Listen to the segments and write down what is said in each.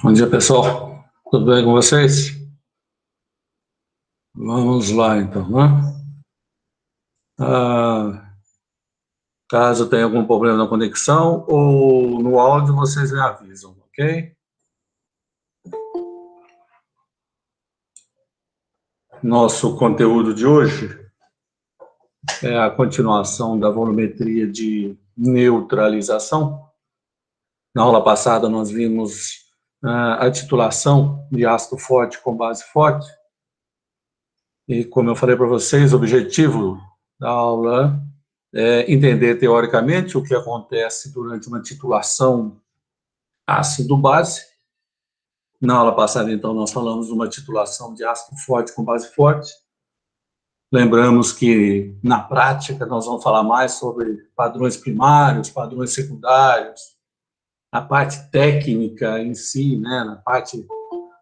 Bom dia, pessoal. Tudo bem com vocês? Vamos lá, então, né? Caso tenha algum problema na conexão ou no áudio, vocês me avisam, ok? Nosso conteúdo de hoje é a continuação da volumetria de neutralização. Na aula passada, nós vimos a titulação de ácido forte com base forte. E, como eu falei para vocês, o objetivo da aula é entender teoricamente o que acontece durante uma titulação ácido-base. Na aula passada, então, nós falamos de uma titulação de ácido forte com base forte. Lembramos que, na prática, nós vamos falar mais sobre padrões primários, padrões secundários, a parte técnica em si, né, na parte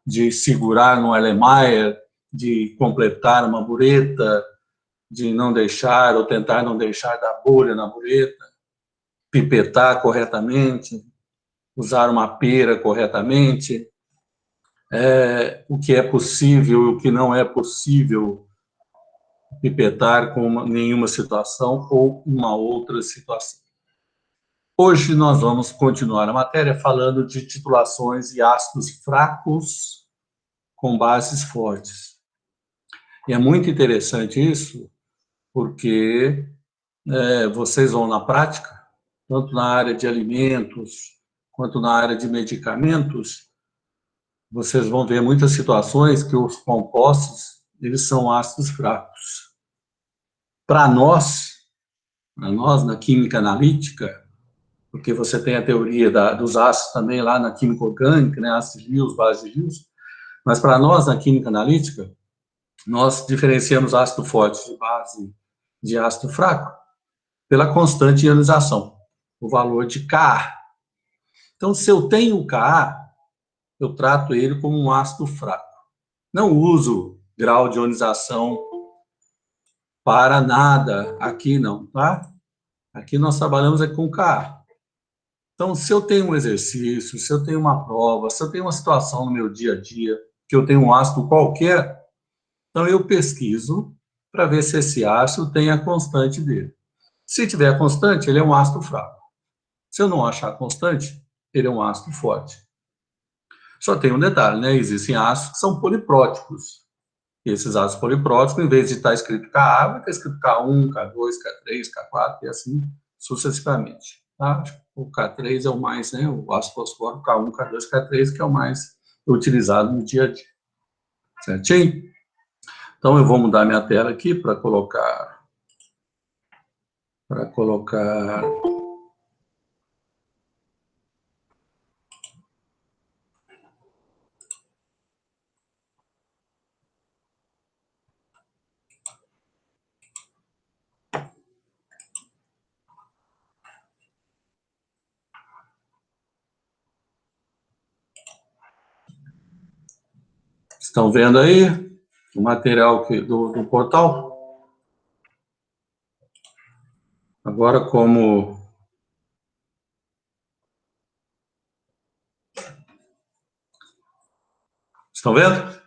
de segurar no Erlenmeyer, de completar uma bureta, de não deixar ou tentar não deixar dar bolha na bureta, pipetar corretamente, usar uma pera corretamente, o que é possível e o que não é possível pipetar com nenhuma situação ou uma outra situação. Hoje nós vamos continuar a matéria falando de titulações e ácidos fracos com bases fortes. E é muito interessante isso, porque vocês vão na prática, tanto na área de alimentos quanto na área de medicamentos, vocês vão ver muitas situações que os compostos, eles são ácidos fracos. Para nós, na química analítica, porque você tem a teoria dos ácidos também lá na química orgânica, né, ácidos Lewis, bases Lewis, mas para nós, na química analítica, nós diferenciamos ácido forte de base de ácido fraco pela constante ionização, o valor de Ka. Então, se eu tenho Ka, eu trato ele como um ácido fraco. Não uso grau de ionização para nada aqui, não, tá? Aqui nós trabalhamos com Ka. Então, se eu tenho um exercício, se eu tenho uma prova, se eu tenho uma situação no meu dia a dia, que eu tenho um ácido qualquer, então eu pesquiso para ver se esse ácido tem a constante dele. Se tiver a constante, ele é um ácido fraco. Se eu não achar a constante, ele é um ácido forte. Só tem um detalhe, né? Existem ácidos que são polipróticos. E esses ácidos polipróticos, em vez de estar escrito Ka, vai estar escrito K1, K2, K3, K4 e assim sucessivamente. Tá? O K3 é o mais, né? O ácido fosfórico, K1, K2, K3, que é o mais utilizado no dia a dia. Certinho? Então, eu vou mudar minha tela aqui para colocar... Estão vendo aí o material do portal? Agora, como... Estão vendo?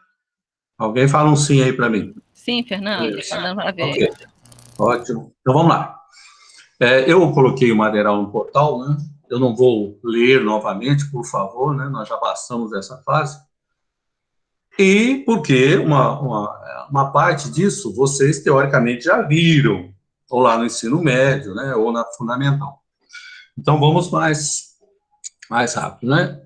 Alguém fala um sim aí para mim. Sim, Fernando, está dando para ver. Ok, ótimo. Então, vamos lá. Eu coloquei o material no portal, né? Eu não vou ler novamente, por favor, né? Nós já passamos dessa fase. E porque uma parte disso vocês, teoricamente, já viram, ou lá no ensino médio, né? Ou na fundamental. Então, vamos mais rápido, né?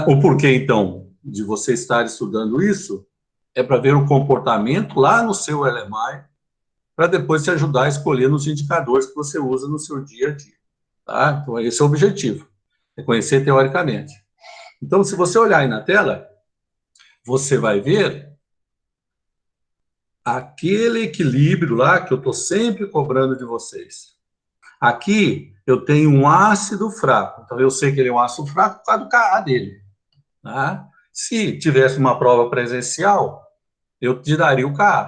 O porquê, então, de você estar estudando isso é para ver o comportamento lá no seu LMI, para depois te ajudar a escolher nos indicadores que você usa no seu dia a dia. Tá? Então, esse é o objetivo, é conhecer teoricamente. Então, se você olhar aí na tela, você vai ver aquele equilíbrio lá que eu estou sempre cobrando de vocês. Aqui, eu tenho um ácido fraco. Então, eu sei que ele é um ácido fraco por causa do Ka dele. Tá? Se tivesse uma prova presencial, eu te daria o Ka.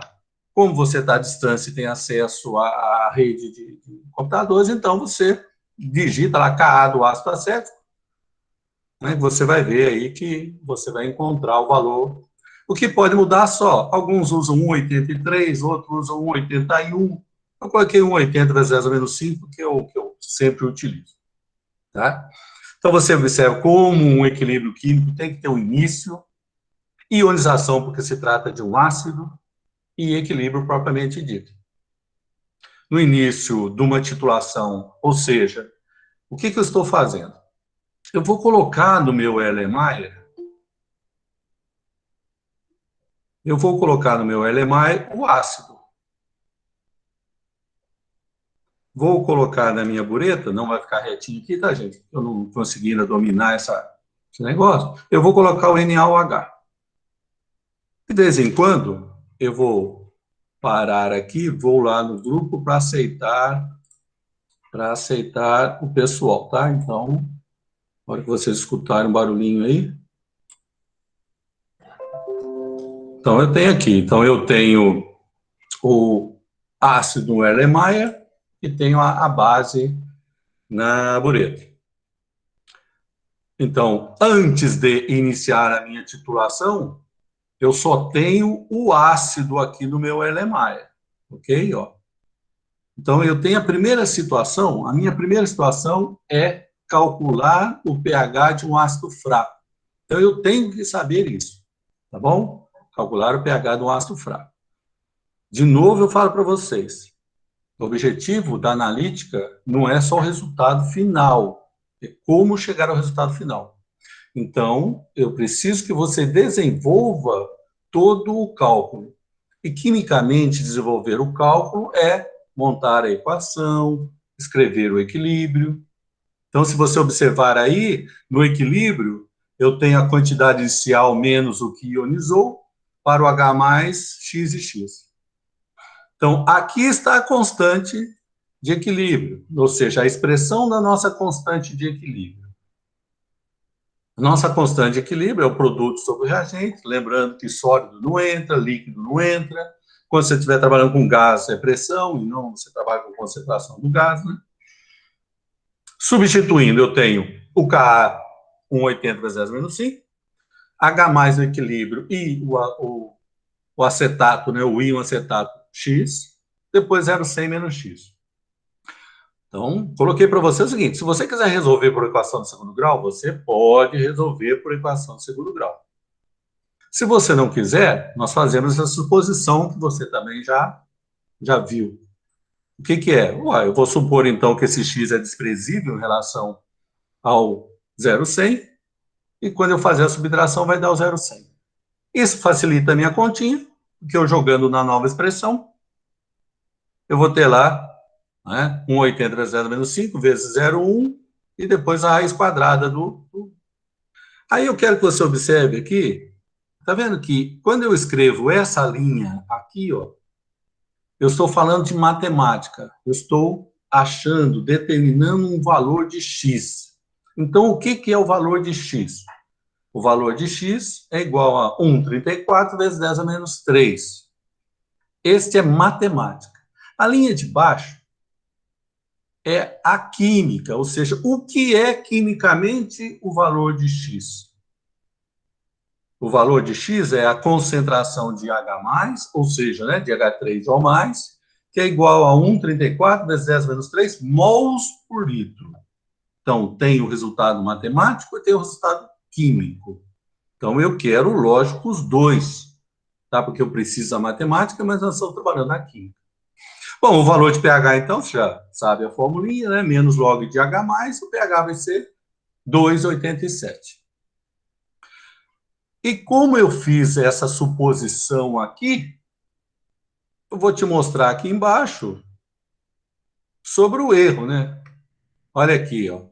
Como você está à distância e tem acesso à rede de computadores, então você digita lá Ka do ácido acético, né? Você vai ver aí que você vai encontrar o valor. O que pode mudar só, alguns usam 1,83, outros usam 1,81. Eu coloquei 1,80 vezes 10 a menos 5, que é o que eu sempre utilizo. Tá? Então, você observa como um equilíbrio químico tem que ter um início, ionização, porque se trata de um ácido, e equilíbrio propriamente dito. No início de uma titulação, ou seja, o que eu estou fazendo? Eu vou colocar no meu Erlenmeyer, o ácido. Vou colocar na minha bureta, não vai ficar retinho aqui, tá, gente? Eu não consegui ainda dominar esse negócio. Eu vou colocar o NaOH. De vez em quando, eu vou parar aqui, vou lá no grupo para aceitar o pessoal, tá? Então, na hora que vocês escutarem um barulhinho aí. Então, eu tenho aqui. Então, eu tenho o ácido Erlenmeyer e tenho a base na bureta. Então, antes de iniciar a minha titulação, eu só tenho o ácido aqui no meu Erlenmeyer, ok? Ó. Então, eu tenho a minha primeira situação é calcular o pH de um ácido fraco. Então, eu tenho que saber isso, tá bom? Calcular o pH de um ácido fraco. De novo, eu falo para vocês, o objetivo da analítica não é só o resultado final, é como chegar ao resultado final. Então, eu preciso que você desenvolva todo o cálculo. E, quimicamente, desenvolver o cálculo é montar a equação, escrever o equilíbrio. Então, se você observar aí, no equilíbrio, eu tenho a quantidade inicial menos o que ionizou, para o H mais X e X. Então, aqui está a constante de equilíbrio, ou seja, a expressão da nossa constante de equilíbrio. Nossa constante de equilíbrio é o produto sobre o reagente, lembrando que sólido não entra, líquido não entra. Quando você estiver trabalhando com gás, é pressão, e não você trabalha com concentração do gás, né? Substituindo, eu tenho o Ka 1,80 vezes 10 menos 5, H mais no equilíbrio e o acetato, né, o íon acetato X, depois 0,100 menos X. Então, coloquei para você o seguinte, se você quiser resolver por equação de segundo grau, você pode resolver por equação de segundo grau. Se você não quiser, nós fazemos essa suposição que você também já viu. O que é? Ué, eu vou supor, então, que esse x é desprezível em relação ao 0,100, e quando eu fazer a subtração vai dar o 0,100. Isso facilita a minha continha, porque eu jogando na nova expressão, eu vou ter lá, né, 1,80 vezes 10 menos 5, vezes 0,1, e depois a raiz quadrada do... Aí eu quero que você observe aqui, tá vendo que quando eu escrevo essa linha aqui, ó, eu estou falando de matemática, eu estou achando, determinando um valor de x. Então, o que é o valor de x? O valor de x é igual a 1,34 vezes 10 a menos 3. Este é matemática. A linha de baixo é a química, ou seja, o que é quimicamente o valor de x? O valor de x é a concentração de H+, ou seja, né, de H3O+, que é igual a 1,34 vezes 10 menos 3 mols por litro. Então, tem o resultado matemático e tem o resultado químico. Então, eu quero, lógico, os dois, tá? Porque eu preciso da matemática, mas nós estamos trabalhando na química. Bom, o valor de pH, então, você já sabe a formulinha, né? Menos log de H+, o pH vai ser 2,87. E como eu fiz essa suposição aqui, eu vou te mostrar aqui embaixo sobre o erro, né? Olha aqui, ó.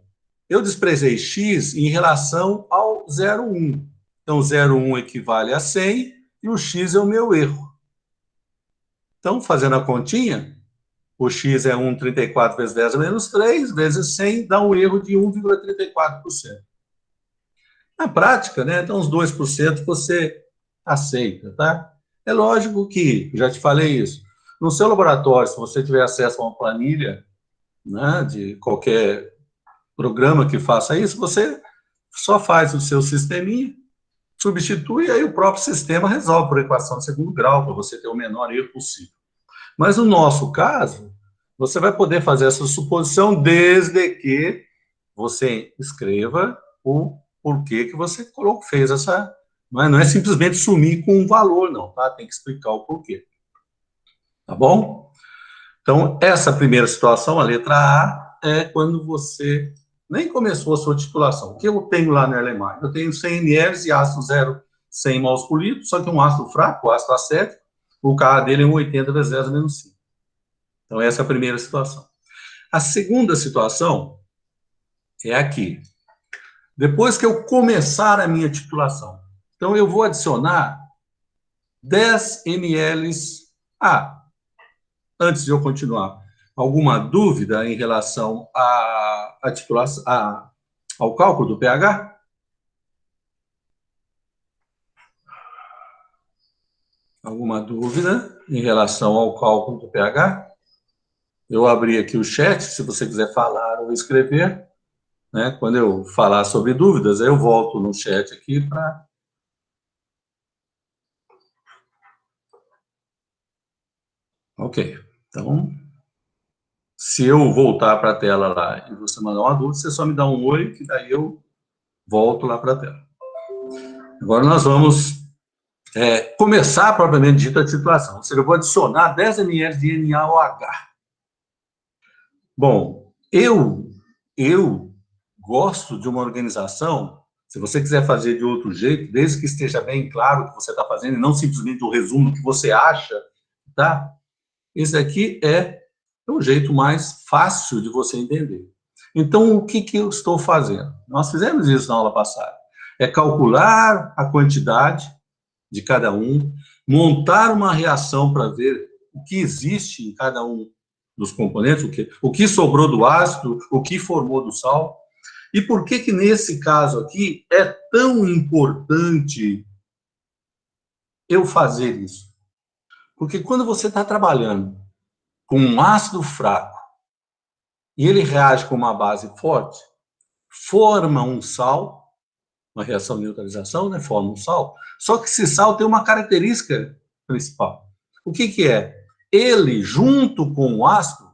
Eu desprezei x em relação ao 0,1. Então, 0,1 equivale a 100 e o x é o meu erro. Então, fazendo a continha, o x é 1,34 vezes 10 a menos 3, vezes 100, dá um erro de 1,34%. Na prática, né, então, uns 2% você aceita, tá? É lógico que, já te falei isso, no seu laboratório, se você tiver acesso a uma planilha, né, de qualquer programa que faça isso, você só faz o seu sisteminha, substitui, e aí o próprio sistema resolve por equação de segundo grau, para você ter o menor erro possível. Mas no nosso caso, você vai poder fazer essa suposição desde que você escreva o porquê que você fez essa... Não é simplesmente sumir com um valor, não, tá? Tem que explicar o porquê. Tá bom? Então, essa primeira situação, a letra A, é quando você nem começou a sua titulação. O que eu tenho lá no Erlenmeyer? Eu tenho 100 ml e ácido 0,100 mols por litro, só que um ácido fraco, o ácido acético, o Ka dele é 1,80 vezes 10 menos 5. Então, essa é a primeira situação. A segunda situação é aqui. Depois que eu começar a minha titulação, então eu vou adicionar 10 ml A. Antes de eu continuar, alguma dúvida em relação à titulação, ao cálculo do pH? Alguma dúvida em relação ao cálculo do pH? Eu abri aqui o chat, se você quiser falar ou escrever, né? Quando eu falar sobre dúvidas, eu volto no chat aqui para... Ok, então, se eu voltar para a tela lá e você mandar uma dúvida, você só me dá um oi, que daí eu volto lá para a tela. Agora nós vamos começar, propriamente dito, a titulação. Ou seja, eu vou adicionar 10 ml de NaOH. Bom, eu gosto de uma organização, se você quiser fazer de outro jeito, desde que esteja bem claro o que você está fazendo, e não simplesmente o resumo do que você acha, tá? Esse aqui é o jeito mais fácil de você entender. Então, o que eu estou fazendo? Nós fizemos isso na aula passada. É calcular a quantidade de cada um, montar uma reação para ver o que existe em cada um dos componentes, o que sobrou do ácido, o que formou do sal. E por que nesse caso aqui é tão importante eu fazer isso? Porque quando você está trabalhando com um ácido fraco e ele reage com uma base forte, forma um sal, uma reação de neutralização, né? Forma um sal. Só que esse sal tem uma característica principal. O que é? Ele, junto com o ácido,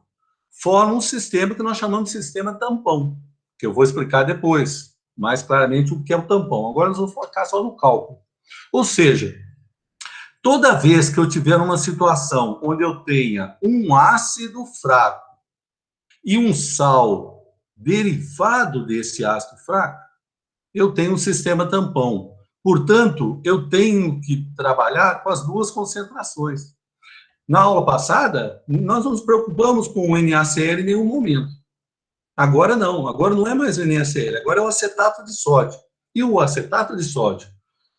forma um sistema que nós chamamos de sistema tampão, que eu vou explicar depois, mais claramente o que é o tampão. Agora nós vamos focar só no cálculo. Ou seja, toda vez que eu tiver uma situação onde eu tenha um ácido fraco e um sal derivado desse ácido fraco, eu tenho um sistema tampão. Portanto, eu tenho que trabalhar com as duas concentrações. Na aula passada, nós não nos preocupamos com o NaCl em nenhum momento. Agora não é mais o NaCl, agora é o acetato de sódio. E o acetato de sódio,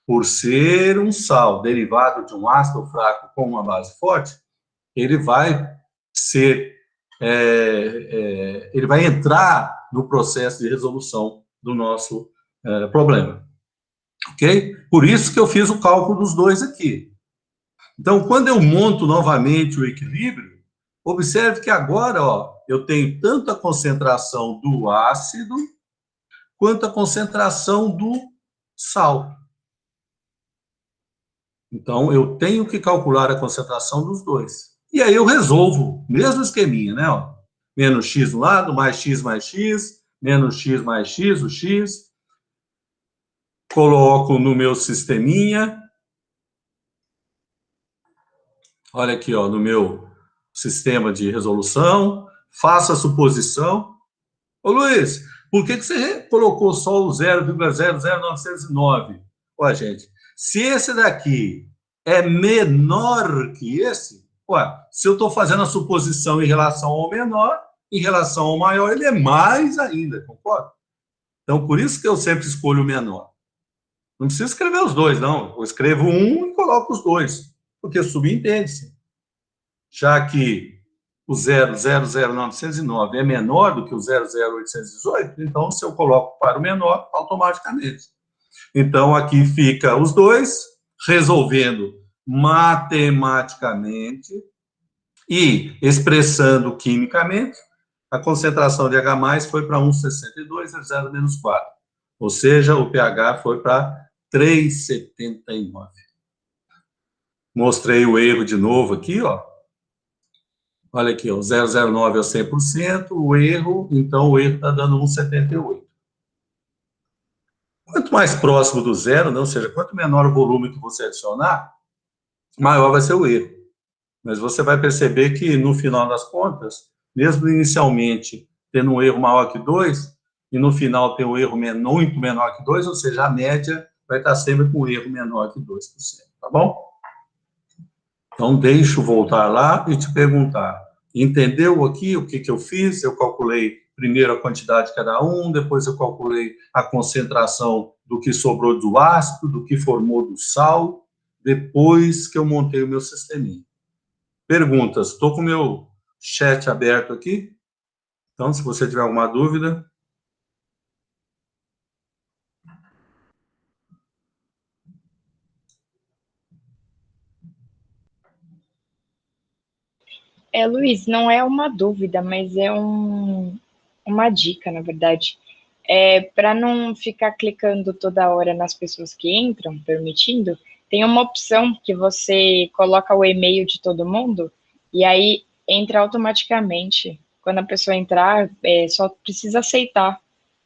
por ser um sal derivado de um ácido fraco com uma base forte, ele vai ele vai entrar no processo de resolução do nosso problema. Ok? Por isso que eu fiz o cálculo dos dois aqui. Então, quando eu monto novamente o equilíbrio, observe que agora, ó, eu tenho tanto a concentração do ácido quanto a concentração do sal. Então, eu tenho que calcular a concentração dos dois. E aí eu resolvo, mesmo esqueminha, né? Ó, menos x do lado, mais x, menos x mais x, o x. Coloco no meu sisteminha. Olha aqui, ó, no meu sistema de resolução. Faço a suposição. Ô, Luiz, por que você colocou só o 0,00909? Ó, gente, se esse daqui é menor que esse, se eu estou fazendo a suposição em relação ao menor, em relação ao maior, ele é mais ainda, concorda? Então, por isso que eu sempre escolho o menor. Não precisa escrever os dois, não. Eu escrevo um e coloco os dois, porque subentende-se. Já que o 0,00909 é menor do que o 0,0818, então, se eu coloco para o menor, automaticamente. Então, aqui fica os dois, resolvendo matematicamente e expressando quimicamente, a concentração de H+, foi para 1,62, é 0,-4. Ou seja, o pH foi para 3,79. Mostrei o erro de novo aqui, ó. Olha aqui, ó, 0,09 é o 100%, o erro, então o erro está dando 1,78. Quanto mais próximo do zero, né, ou seja, quanto menor o volume que você adicionar, maior vai ser o erro. Mas você vai perceber que, no final das contas, mesmo inicialmente tendo um erro maior que 2, e no final tem um erro muito menor que 2, ou seja, a média vai estar sempre com um erro menor que 2%, tá bom? Então, deixa eu voltar lá e te perguntar, entendeu aqui o que eu fiz? Eu calculei primeiro a quantidade de cada um, depois eu calculei a concentração do que sobrou do ácido, do que formou do sal, depois que eu montei o meu sisteminha. Perguntas, estou com o meu chat aberto aqui, então se você tiver alguma dúvida... Luiz, não é uma dúvida, mas é uma dica, na verdade. Para não ficar clicando toda hora nas pessoas que entram, permitindo, tem uma opção que você coloca o e-mail de todo mundo e aí entra automaticamente. Quando a pessoa entrar, só precisa aceitar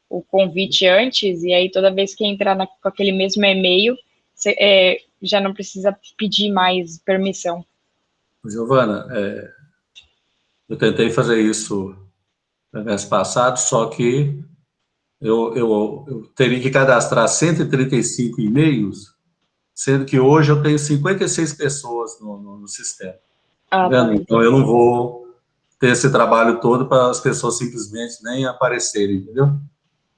o convite antes, e aí toda vez que entrar com aquele mesmo e-mail, já não precisa pedir mais permissão. Giovana, eu tentei fazer isso no mês passado, só que eu teria que cadastrar 135 e-mails, sendo que hoje eu tenho 56 pessoas no sistema. Tá vendo? Então, eu não vou ter esse trabalho todo para as pessoas simplesmente nem aparecerem, entendeu?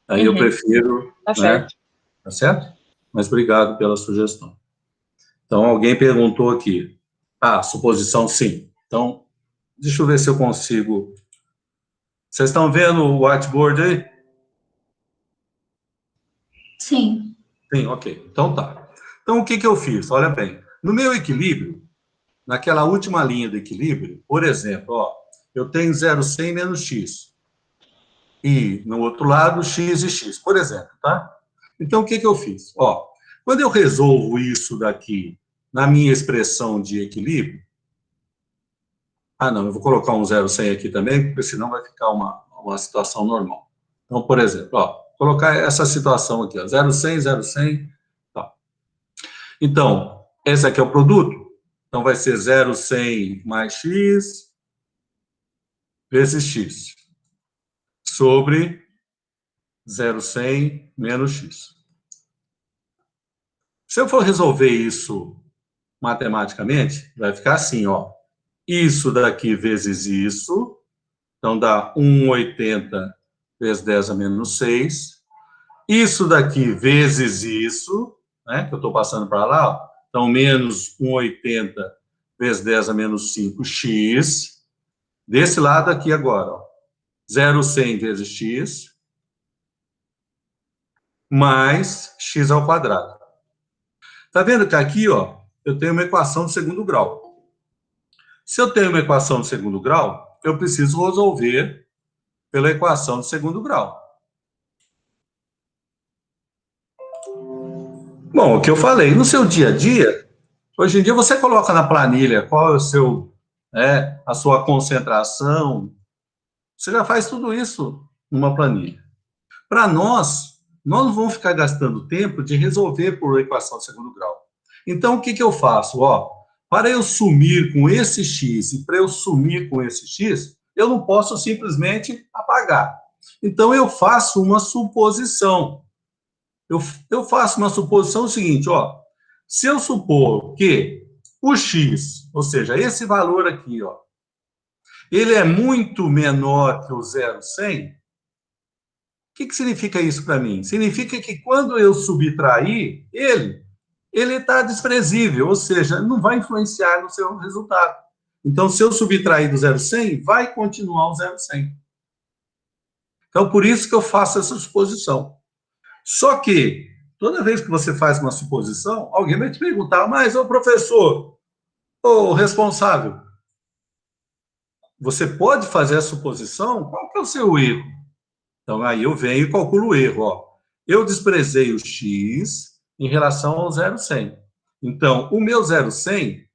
Aí eu prefiro... Tá certo. Tá certo? Mas obrigado pela sugestão. Então, alguém perguntou aqui. Suposição sim. Então, deixa eu ver se eu consigo... Vocês estão vendo o whiteboard aí? Sim. Sim, ok. Então tá. Então, o que eu fiz? Olha bem. No meu equilíbrio, naquela última linha do equilíbrio, por exemplo, ó, eu tenho 0,100 menos x. E, no outro lado, x e x, por exemplo, tá? Então, o que eu fiz? Ó, quando eu resolvo isso daqui na minha expressão de equilíbrio... não, eu vou colocar um 0,100 aqui também, porque senão vai ficar uma situação normal. Então, por exemplo, ó, colocar essa situação aqui, ó, 0,100, 0,100, tá. Então, esse aqui é o produto. Então, vai ser 0,100 mais x vezes x sobre 0,100 menos x. Se eu for resolver isso matematicamente, vai ficar assim, ó. Isso daqui vezes isso, então dá 1,80 vezes 10 a menos 6. Isso daqui vezes isso, né, que eu estou passando para lá, ó. Então, menos 1,80 vezes 10 a menos 5x. Desse lado aqui agora, ó, 0,100 vezes x, mais x ao quadrado. Tá vendo que aqui, ó, eu tenho uma equação de segundo grau. Se eu tenho uma equação de segundo grau, eu preciso resolver pela equação de segundo grau. Bom, o que eu falei, no seu dia a dia, hoje em dia você coloca na planilha qual é o seu, a sua concentração, você já faz tudo isso numa planilha. Para nós não vamos ficar gastando tempo de resolver por equação de segundo grau. Então, o que eu faço? Ó, para eu sumir com esse x e para eu sumir com esse x, eu não posso simplesmente apagar. Então, eu faço uma suposição. Eu faço uma suposição seguinte, ó. Se eu supor que o x, ou seja, esse valor aqui, ó, ele é muito menor que o 0,100, o que significa isso para mim? Significa que quando eu subtrair ele está desprezível, ou seja, não vai influenciar no seu resultado. Então, se eu subtrair do 0,100, vai continuar o 0,100. Então, por isso que eu faço essa suposição. Só que, toda vez que você faz uma suposição, alguém vai te perguntar, mas, ô professor, ô responsável, você pode fazer a suposição? Qual que é o seu erro? Então, aí eu venho e calculo o erro. Ó. eu desprezei o x em relação ao 0,100. Então, o meu 0,100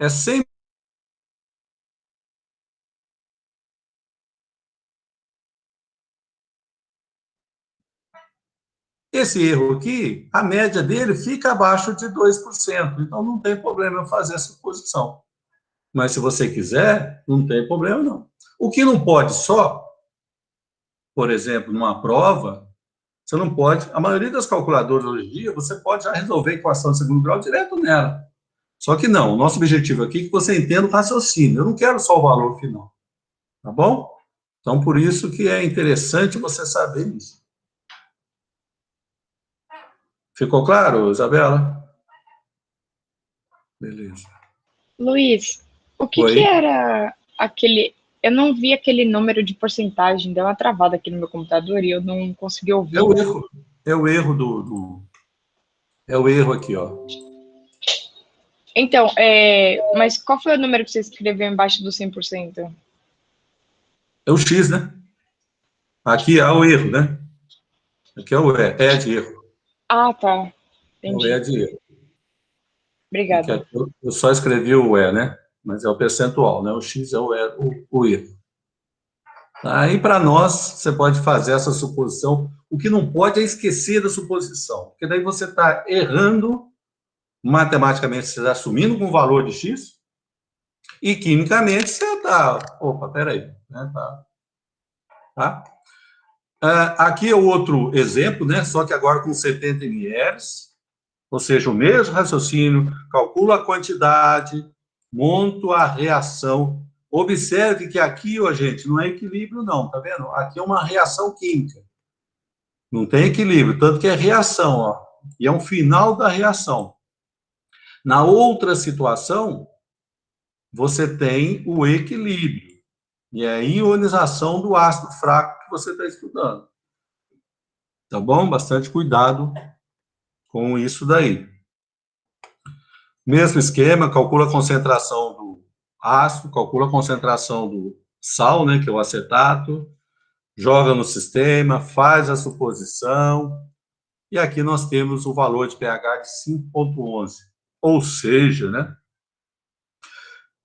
é 100. Esse erro aqui, a média dele fica abaixo de 2%. Então, não tem problema eu fazer essa suposição. Mas, se você quiser, não tem problema, não. O que não pode só, por exemplo, numa prova, você não pode... A maioria das calculadoras hoje em dia, você pode já resolver a equação de segundo grau direto nela. Só que não, o nosso objetivo aqui é que você entenda o raciocínio. Eu não quero só o valor final. Tá bom? Então, por isso que é interessante você saber isso. Ficou claro, Isabela? Beleza. Luiz, o que Oi? era aquele... Eu não vi aquele número de porcentagem, deu uma travada aqui no meu computador e eu não consegui É ouvir. o erro. É o erro É o erro aqui, ó. Então, mas qual foi o número que você escreveu embaixo do 100%? É o X, né? Aqui é o erro, né? Aqui é o E, é de erro. Ah, tá. É o E Entendi. de erro. Porque Obrigada. aqui eu só escrevi o E, né? Mas é o percentual, né? O X é o erro. Aí, para nós, você pode fazer essa suposição. O que não pode é esquecer da suposição, porque daí você está errando matematicamente, você está assumindo com o valor de X, e quimicamente você está... Opa, peraí. Né? Tá? Aqui é o outro exemplo, né? Só que agora com 70 ml, ou seja, o mesmo raciocínio, calculo a quantidade, monto a reação. Observe que aqui, ó, gente, não é equilíbrio, não, tá vendo? Aqui é uma reação química. Não tem equilíbrio, tanto que é reação, ó. E é um final da reação. Na outra situação, você tem o equilíbrio. E é a ionização do ácido fraco que você está estudando. Tá bom? Bastante cuidado com isso daí. Mesmo esquema, calcula a concentração do ácido, calcula a concentração do sal, né, que é o acetato, joga no sistema, faz a suposição, e aqui nós temos o valor de pH de 5,11. Ou seja, né,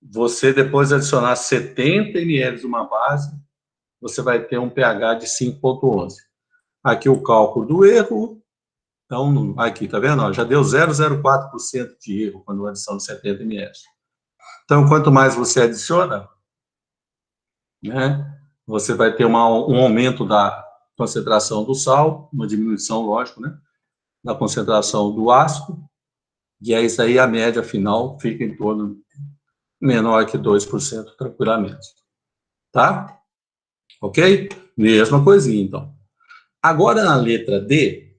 você depois de adicionar 70 ml de uma base, você vai ter um pH de 5,11. Aqui o cálculo do erro, então, aqui, tá vendo? Já deu 0,04% de erro quando adição de 70 ml. Então, quanto mais você adiciona, né, você vai ter um aumento da concentração do sal, uma diminuição, lógico, né, da concentração do ácido, e é isso aí, a média final fica em torno menor que 2% tranquilamente. Tá? Ok? Mesma coisinha, então. Agora, na letra D,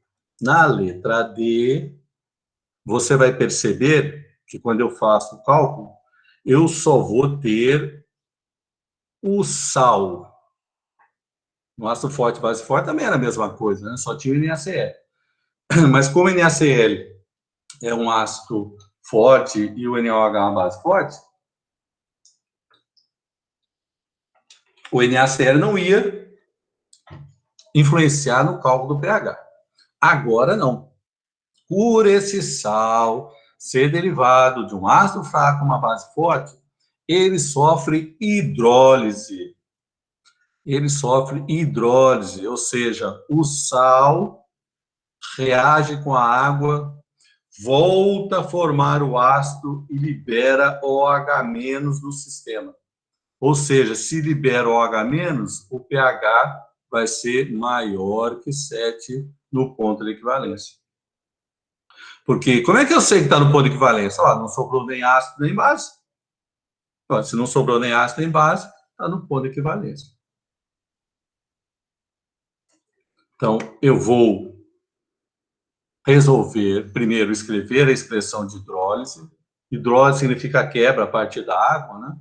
você vai perceber que quando eu faço o cálculo, eu só vou ter o sal. No ácido forte, base forte também era a mesma coisa, né? Só tinha o NaCl. Mas como o NaCl é um ácido forte e o NaOH é uma base forte, o NaCl não ia influenciar no cálculo do pH. Agora não. Por esse sal ser derivado de um ácido fraco, uma base forte, ele sofre hidrólise. Ele sofre hidrólise, ou seja, o sal reage com a água, volta a formar o ácido e libera OH- no sistema. Ou seja, se libera OH-, o pH vai ser maior que 7 no ponto de equivalência. Porque como é que eu sei que está no ponto de equivalência? Ó, não sobrou nem ácido nem base. Ó, se não sobrou nem ácido nem base, está no ponto de equivalência. Então, eu vou resolver, primeiro, escrever a expressão de hidrólise. Hidrólise significa quebra a partir da água, né?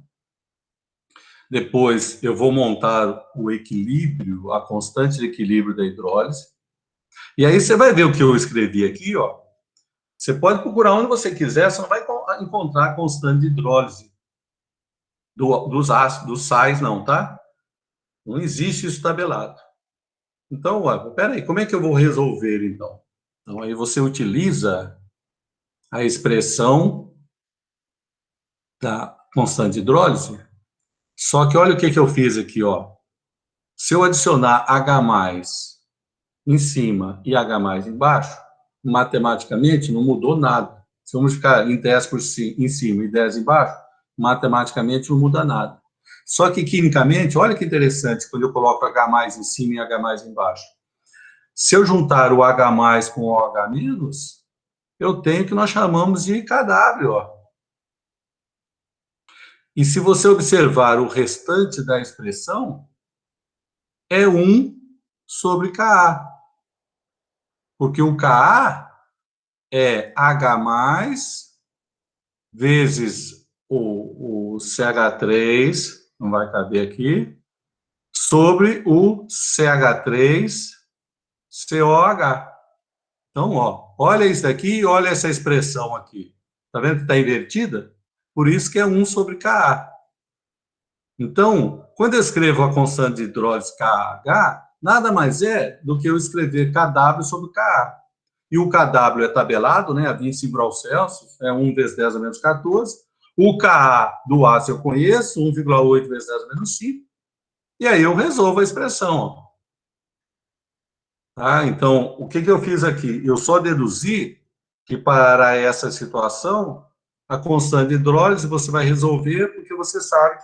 Depois, eu vou montar o equilíbrio, a constante de equilíbrio da hidrólise. E aí você vai ver o que eu escrevi aqui, ó. Você pode procurar onde você quiser, você não vai encontrar a constante de hidrólise dos ácidos, dos sais, não, tá? Não existe isso tabelado. Então, peraí, como é que eu vou resolver, então? Então, aí você utiliza a expressão da constante de hidrólise, só que olha o que eu fiz aqui, ó. Se eu adicionar H+ em cima e H+ embaixo, matematicamente não mudou nada. Se eu multiplicar em 10 em cima e 10 embaixo, matematicamente não muda nada. Só que quimicamente, olha que interessante, quando eu coloco H+ em cima e H+ embaixo. Se eu juntar o H+ com o OH-, eu tenho o que nós chamamos de KW, ó. E se você observar o restante da expressão, é 1 sobre Ka. Porque o Ka é H+ vezes o CH3, não vai caber aqui, sobre o CH3COH. Então, ó, olha isso daqui e olha essa expressão aqui. Tá vendo que está invertida? Por isso que é 1 sobre Ka. Então, quando eu escrevo a constante de hidrólise KH, nada mais é do que eu escrever KW sobre Ka. E o KW é tabelado, né, a 25 graus Celsius, é 1 vezes 10 a menos 14. O Ka do ácido eu conheço, 1,8 vezes 10 a menos 5. E aí eu resolvo a expressão. Ó. Tá? Então, o que eu fiz aqui? Eu só deduzi que para essa situação, a constante de hidrólise você vai resolver porque você sabe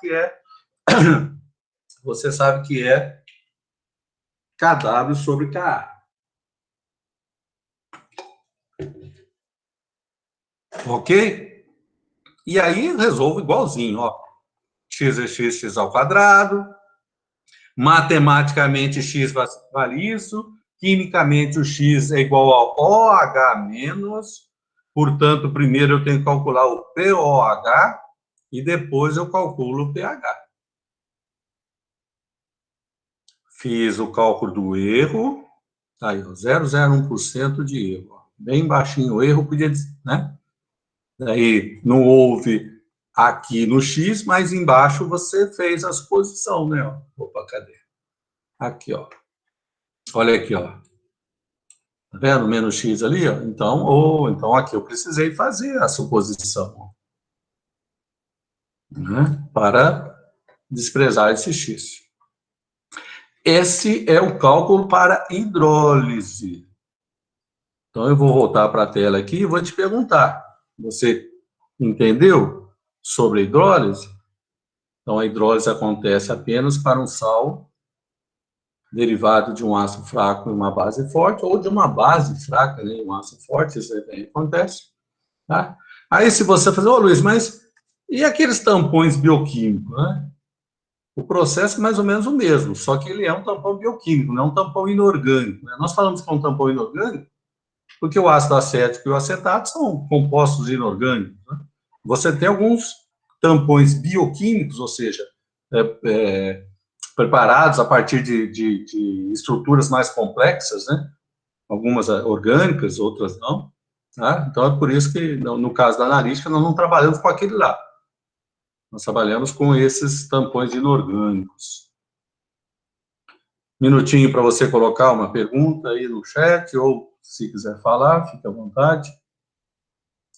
que é KW sobre Ka. Ok? E aí resolvo igualzinho, ó. X é x, x ao quadrado. Matematicamente, x vale isso. Quimicamente, o x é igual ao OH-. Portanto, primeiro eu tenho que calcular o POH e depois eu calculo o pH. Fiz o cálculo do erro. Tá aí, 0,01% de erro. Bem baixinho o erro, podia dizer, né? Daí não houve aqui no X, mas embaixo você fez a suposição, né? Opa, cadê? Aqui, ó. Olha aqui, ó. Tá vendo? Menos X ali, ó. Então aqui eu precisei fazer a suposição, né? Para desprezar esse X. Esse é o cálculo para hidrólise. Então eu vou voltar para a tela aqui e vou te perguntar. Você entendeu sobre a hidrólise? Então, a hidrólise acontece apenas para um sal derivado de um ácido fraco e uma base forte, ou de uma base fraca e um ácido forte, isso aí acontece. Tá? Aí, se você fazer, Luiz, mas e aqueles tampões bioquímicos, né? O processo é mais ou menos o mesmo, só que ele é um tampão bioquímico, não é um tampão inorgânico. Né? Nós falamos que é um tampão inorgânico porque o ácido acético e o acetato são compostos inorgânicos. Né? Você tem alguns tampões bioquímicos, ou seja, preparados a partir de estruturas mais complexas, né? Algumas orgânicas, outras não. Tá? Então, é por isso que, no caso da analítica, nós não trabalhamos com aquele lá. Nós trabalhamos com esses tampões inorgânicos. Minutinho para você colocar uma pergunta aí no chat, ou se quiser falar, fique à vontade,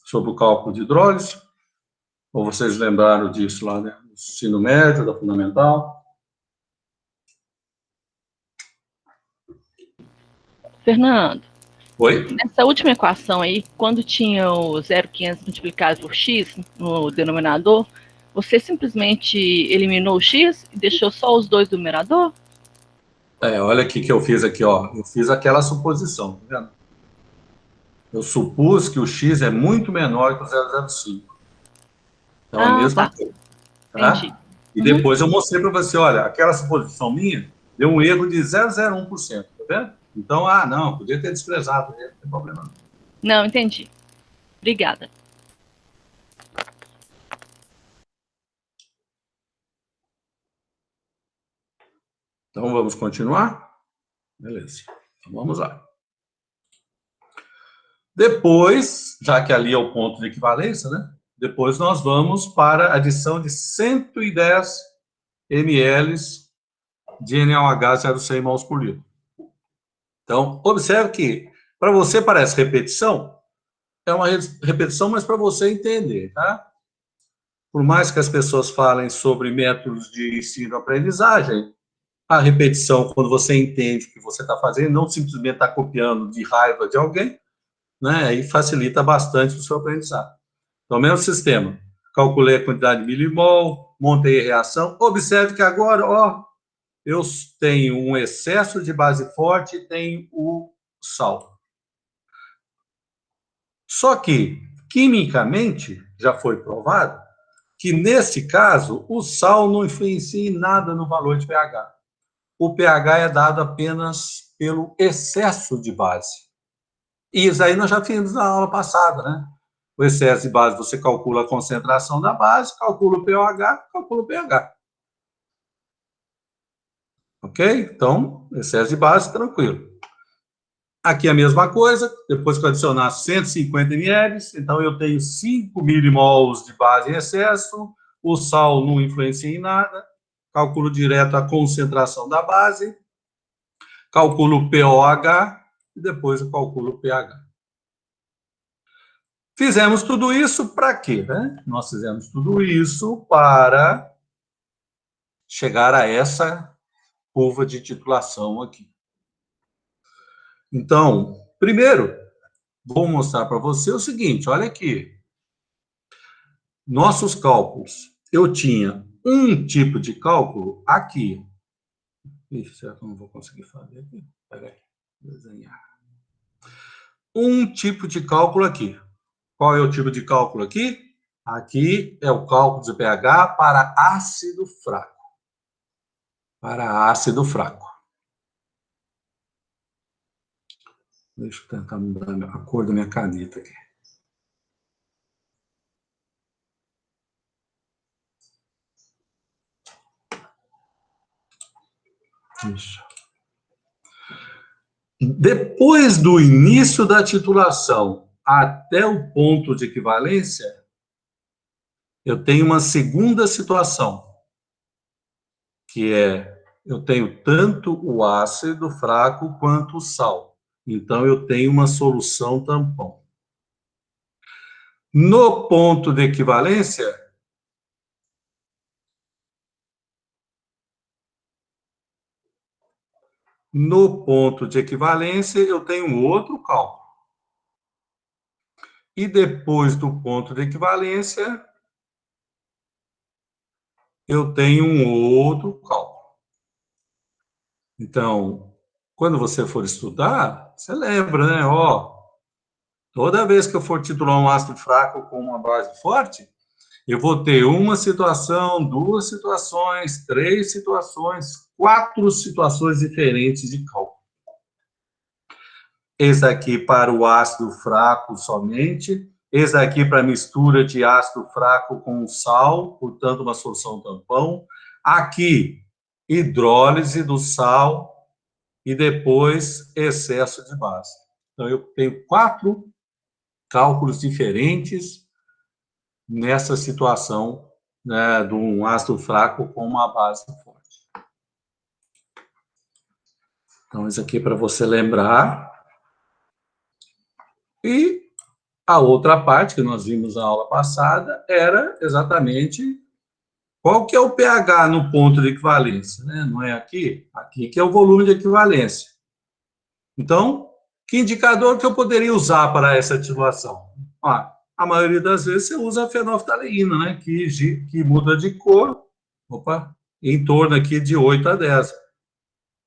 sobre o cálculo de hidrólise. Ou vocês lembraram disso lá, né? No ensino médio, da fundamental? Fernando, Oi? nessa última equação aí, quando tinha o 0,500 multiplicado por x no denominador, você simplesmente eliminou o x e deixou só os dois do numerador? Olha o que eu fiz aqui, ó. Eu fiz aquela suposição, tá vendo? Eu supus que o x é muito menor que o 0,05. Então, a mesma coisa. Tá? Entendi. E depois eu mostrei para você, olha, aquela suposição minha deu um erro de 0,01%, tá vendo? Então, não, podia ter desprezado, não tem problema não. Não, entendi. Obrigada. Então, vamos continuar? Beleza. Então, vamos lá. Depois, já que ali é o ponto de equivalência, né? Depois nós vamos para a adição de 110 ml de NaOH 0,6 mols por litro. Então, observe que, para você parece repetição, é uma repetição, mas para você entender, tá? Por mais que as pessoas falem sobre métodos de ensino-aprendizagem, a repetição, quando você entende o que você está fazendo, não simplesmente está copiando de raiva de alguém, né? Aí facilita bastante o seu aprendizado. Então, mesmo sistema. Calculei a quantidade de milimol, montei a reação. Observe que agora, ó, eu tenho um excesso de base forte e tenho o sal. Só que, quimicamente, já foi provado que, nesse caso, o sal não influencia em nada no valor de pH. O pH é dado apenas pelo excesso de base. E isso aí nós já fizemos na aula passada, né? O excesso de base, você calcula a concentração da base, calcula o pH, calcula o pH. Ok? Então, excesso de base, tranquilo. Aqui a mesma coisa, depois que eu adicionar 150 ml, então eu tenho 5 milimols de base em excesso, o sal não influencia em nada, calculo direto a concentração da base, calculo o pOH e depois eu calculo o pH. Fizemos tudo isso para quê? Né? Nós fizemos tudo isso para chegar a essa curva de titulação aqui. Então, primeiro, vou mostrar para você o seguinte, olha aqui. Nossos cálculos, eu tinha um tipo de cálculo aqui. Ixi, será que eu não vou conseguir fazer aqui? Peraí, desenhar. Um tipo de cálculo aqui. Qual é o tipo de cálculo aqui? Aqui é o cálculo de pH para ácido fraco. Para ácido fraco. Deixa eu tentar mudar a cor da minha caneta aqui. Isso. Depois do início da titulação até o ponto de equivalência, eu tenho uma segunda situação, que é, eu tenho tanto o ácido fraco quanto o sal. Então, eu tenho uma solução tampão. No ponto de equivalência, eu tenho outro cálculo. E depois do ponto de equivalência, eu tenho um outro cálculo. Então, quando você for estudar, você lembra, né? Ó, toda vez que eu for titular um ácido fraco com uma base forte, eu vou ter uma situação, duas situações, três situações, 4 situações diferentes de cálculo. Esse aqui para o ácido fraco somente, esse aqui para mistura de ácido fraco com sal, portanto, uma solução tampão. Aqui, hidrólise do sal e depois excesso de base. Então, eu tenho 4 cálculos diferentes nessa situação, né, de um ácido fraco com uma base forte. Então, isso aqui é para você lembrar. E a outra parte que nós vimos na aula passada era exatamente qual que é o pH no ponto de equivalência, né? Não é aqui? Aqui que é o volume de equivalência. Então, que indicador que eu poderia usar para essa titulação? A maioria das vezes você usa a fenolftaleína, né? Que muda de cor, em torno aqui de 8 a 10.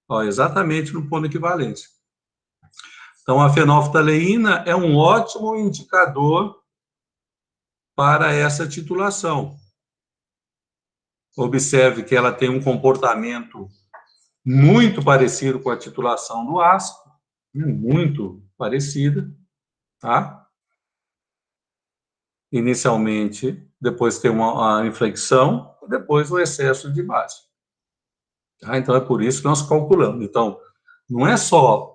Ó, exatamente no ponto de equivalência. Então, a fenolftaleína é um ótimo indicador para essa titulação. Observe que ela tem um comportamento muito parecido com a titulação do ácido, muito parecida, tá? Inicialmente, depois tem uma inflexão, depois o excesso de base. Tá? Então, é por isso que nós calculamos. Então, não é só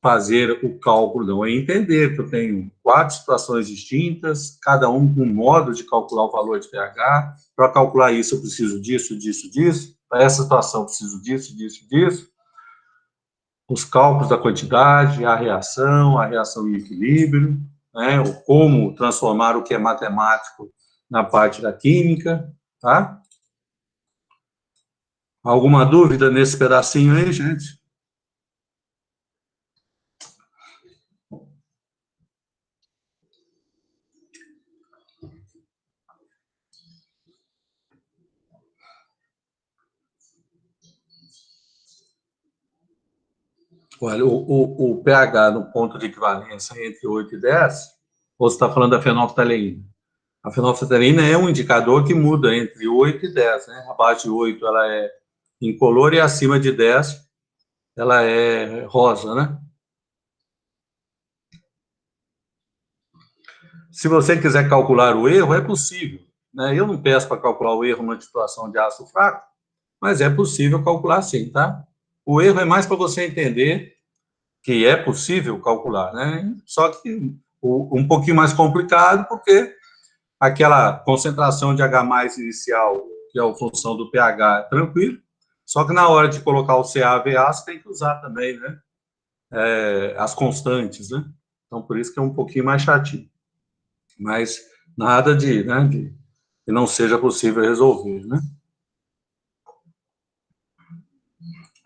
fazer o cálculo, não, é entender que eu tenho 4 situações distintas, cada um com um modo de calcular o valor de pH. Para calcular isso, eu preciso disso, disso, disso. Para essa situação, eu preciso disso, disso, disso. os cálculos da quantidade, a reação em equilíbrio, né, o como transformar o que é matemático na parte da química, tá? Alguma dúvida nesse pedacinho aí, gente? Olha, o pH no ponto de equivalência entre 8 e 10, ou você está falando da fenolftaleína? A fenolftaleína é um indicador que muda entre 8 e 10, né? Abaixo de 8 ela é incolor e acima de 10 ela é rosa, né? Se você quiser calcular o erro, é possível, né? Eu não peço para calcular o erro numa situação de ácido fraco, mas é possível calcular sim, tá? O erro é mais para você entender que é possível calcular, né? Só que um pouquinho mais complicado, porque aquela concentração de H+ inicial, que é a função do pH, é tranquilo, só que na hora de colocar o CaVA, você tem que usar também, né? As constantes, né? Então, por isso que é um pouquinho mais chatinho. Mas nada de, né, de que não seja possível resolver, né?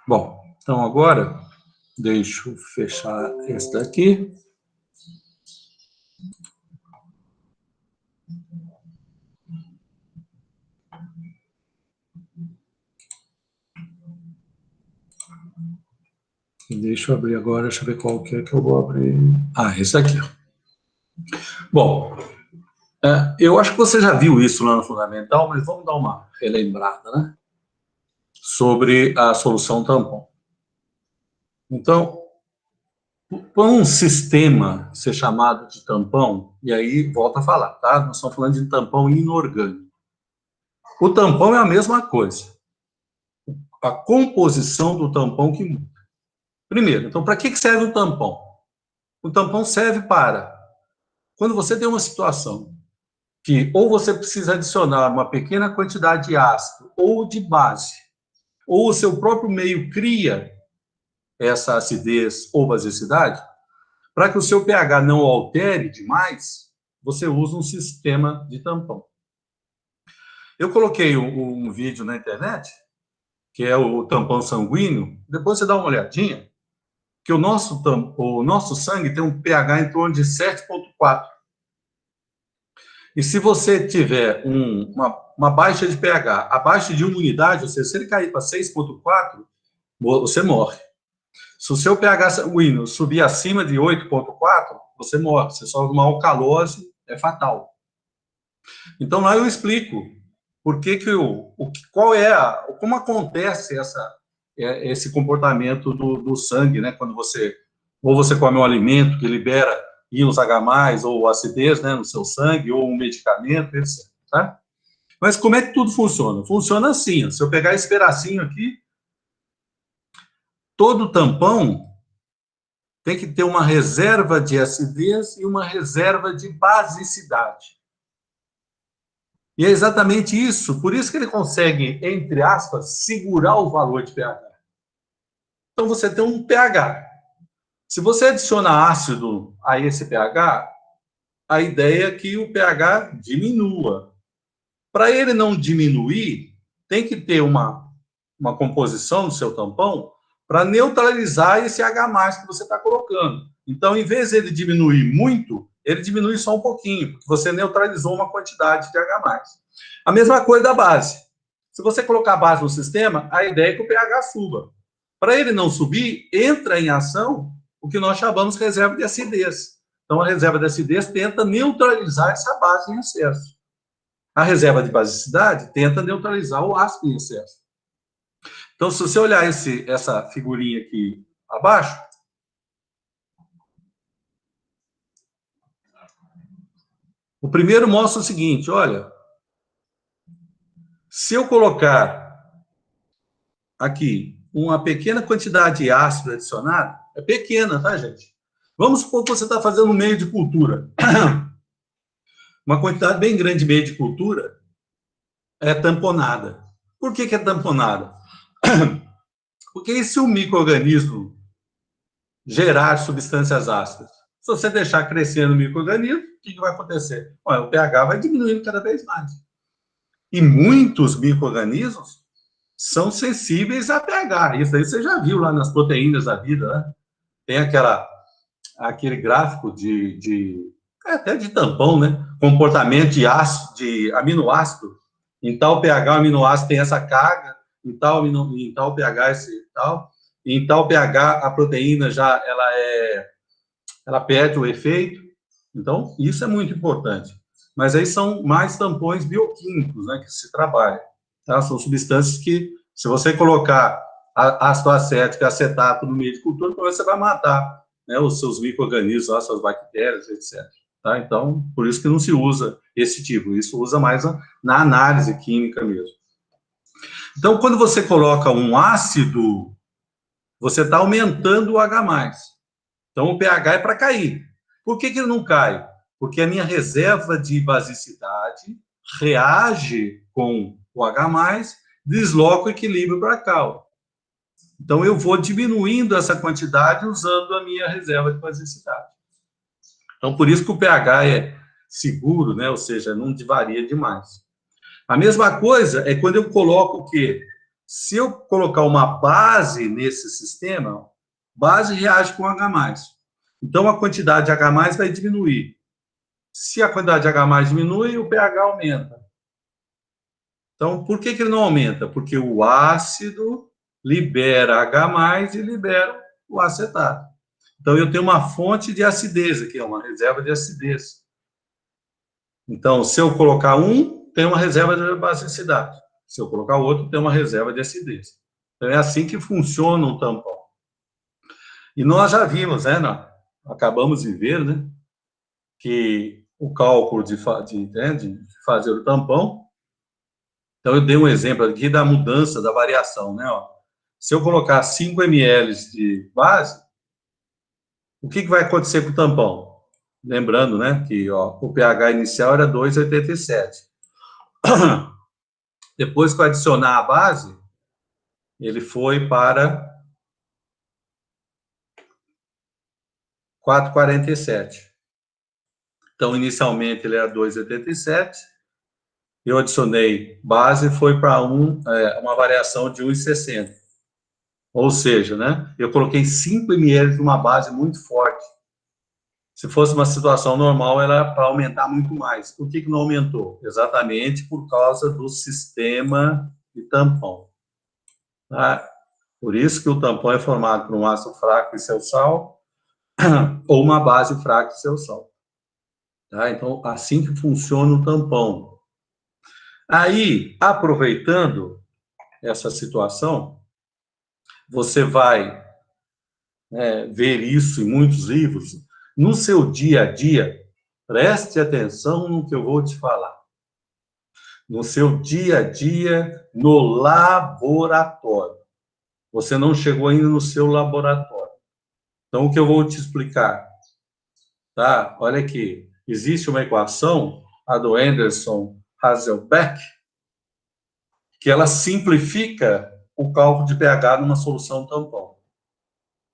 Bom, então agora, deixa eu fechar esse daqui. Deixa eu abrir agora, deixa eu ver qual que é que eu vou abrir. Ah, esse aqui. Bom, eu acho que você já viu isso lá no Fundamental, mas vamos dar uma relembrada, né? Sobre a solução tampão. Então, para um sistema ser chamado de tampão, e aí volta a falar, tá? Nós estamos falando de tampão inorgânico. O tampão é a mesma coisa. A composição do tampão que muda. Primeiro, então, para que serve o tampão? O tampão serve para, quando você tem uma situação que ou você precisa adicionar uma pequena quantidade de ácido ou de base, ou o seu próprio meio cria essa acidez ou basicidade, para que o seu pH não altere demais, você usa um sistema de tampão. Eu coloquei um vídeo na internet, que é o tampão sanguíneo, depois você dá uma olhadinha, que o nosso sangue tem um pH em torno de 7,4. E se você tiver uma baixa de pH abaixo de 1 unidade, ou seja, se ele cair para 6,4, você morre. Se o seu pH sanguíneo subir acima de 8,4, você morre. Você sofre uma alcalose, é fatal. Então, lá eu explico por que como acontece esse comportamento do sangue, né? Quando você come um alimento que libera íons H+, ou acidez, né, no seu sangue, ou um medicamento, etc. Tá? Mas como é que tudo funciona? Funciona assim, ó. Se eu pegar esse pedacinho aqui, todo tampão tem que ter uma reserva de acidez e uma reserva de basicidade. E é exatamente isso, por isso que ele consegue, entre aspas, segurar o valor de pH. Então, você tem um pH. Se você adiciona ácido a esse pH, a ideia é que o pH diminua. Para ele não diminuir, tem que ter uma composição do seu tampão para neutralizar esse H+ que você está colocando. Então, em vez de ele diminuir muito, ele diminui só um pouquinho, porque você neutralizou uma quantidade de H+. A mesma coisa da base. Se você colocar a base no sistema, a ideia é que o pH suba. Para ele não subir, entra em ação o que nós chamamos de reserva de acidez. Então, a reserva de acidez tenta neutralizar essa base em excesso. A reserva de basicidade tenta neutralizar o ácido em excesso. Então, se você olhar essa figurinha aqui abaixo, o primeiro mostra o seguinte, olha, se eu colocar aqui uma pequena quantidade de ácido adicionado, é pequena, tá, gente? Vamos supor que você está fazendo um meio de cultura. Uma quantidade bem grande de meio de cultura é tamponada. Por que é tamponada? Porque se o micro-organismo gerar substâncias ácidas. Se você deixar crescendo o micro-organismo, o que vai acontecer? Olha, o pH vai diminuindo cada vez mais. E muitos micro-organismos são sensíveis a pH. Isso aí você já viu lá nas proteínas da vida, né? Tem aquele gráfico até de tampão, né? Comportamento de aminoácido. Em tal pH, o aminoácido tem essa carga, em tal pH, esse tal. Em tal pH, a proteína ela perde o efeito. Então, isso é muito importante. Mas aí são mais tampões bioquímicos, né, que se trabalha. Tá? São substâncias que, se você colocar ácido acético e acetato no meio de cultura, você vai matar, né, os seus micro-organismos, as suas bactérias, etc. Tá? Então, por isso que não se usa esse tipo. Isso usa mais na análise química mesmo. Então, quando você coloca um ácido, você está aumentando o H+. Então, o pH é para cair. Por que ele não cai? Porque a minha reserva de basicidade reage com o H+, desloca o equilíbrio para cá. Então, eu vou diminuindo essa quantidade usando a minha reserva de basicidade. Então, por isso que o pH é seguro, né? Ou seja, não varia demais. A mesma coisa é quando eu coloco o quê? Se eu colocar uma base nesse sistema, base reage com H+. Então, a quantidade de H+, vai diminuir. Se a quantidade de H+ diminui, o pH aumenta. Então, por que ele não aumenta? Porque o ácido libera H+ e libera o acetato. Então, eu tenho uma fonte de acidez aqui, uma reserva de acidez. Então, se eu colocar um, tem uma reserva de basicidade. Se eu colocar outro, tem uma reserva de acidez. Então, é assim que funciona o tampão. E nós já vimos, né, acabamos de ver, né, que o cálculo de fazer o tampão. Então, eu dei um exemplo aqui da mudança, da variação, né, ó. Se eu colocar 5 ml de base, o que vai acontecer com o tampão? Lembrando, né, que ó, o pH inicial era 2,87. Depois que eu adicionar a base, ele foi para 4,47. Então, inicialmente, ele era 2,87. Eu adicionei base, foi para uma variação de 1,60. Ou seja, né, eu coloquei 5 ml de uma base muito forte. Se fosse uma situação normal, era para aumentar muito mais. Por que não aumentou? Exatamente por causa do sistema de tampão. Tá? Por isso que o tampão é formado por um ácido fraco e seu sal, ou uma base fraca e seu sal. Tá? Então, assim que funciona o tampão. Aí, aproveitando essa situação, você vai ver isso em muitos livros. No seu dia a dia, preste atenção no que eu vou te falar. No seu dia a dia, no laboratório. Você não chegou ainda no seu laboratório. Então, o que eu vou te explicar? Tá? Olha aqui. Existe uma equação, a do Anderson Hasselbeck, que ela simplifica o cálculo de pH numa solução tampão.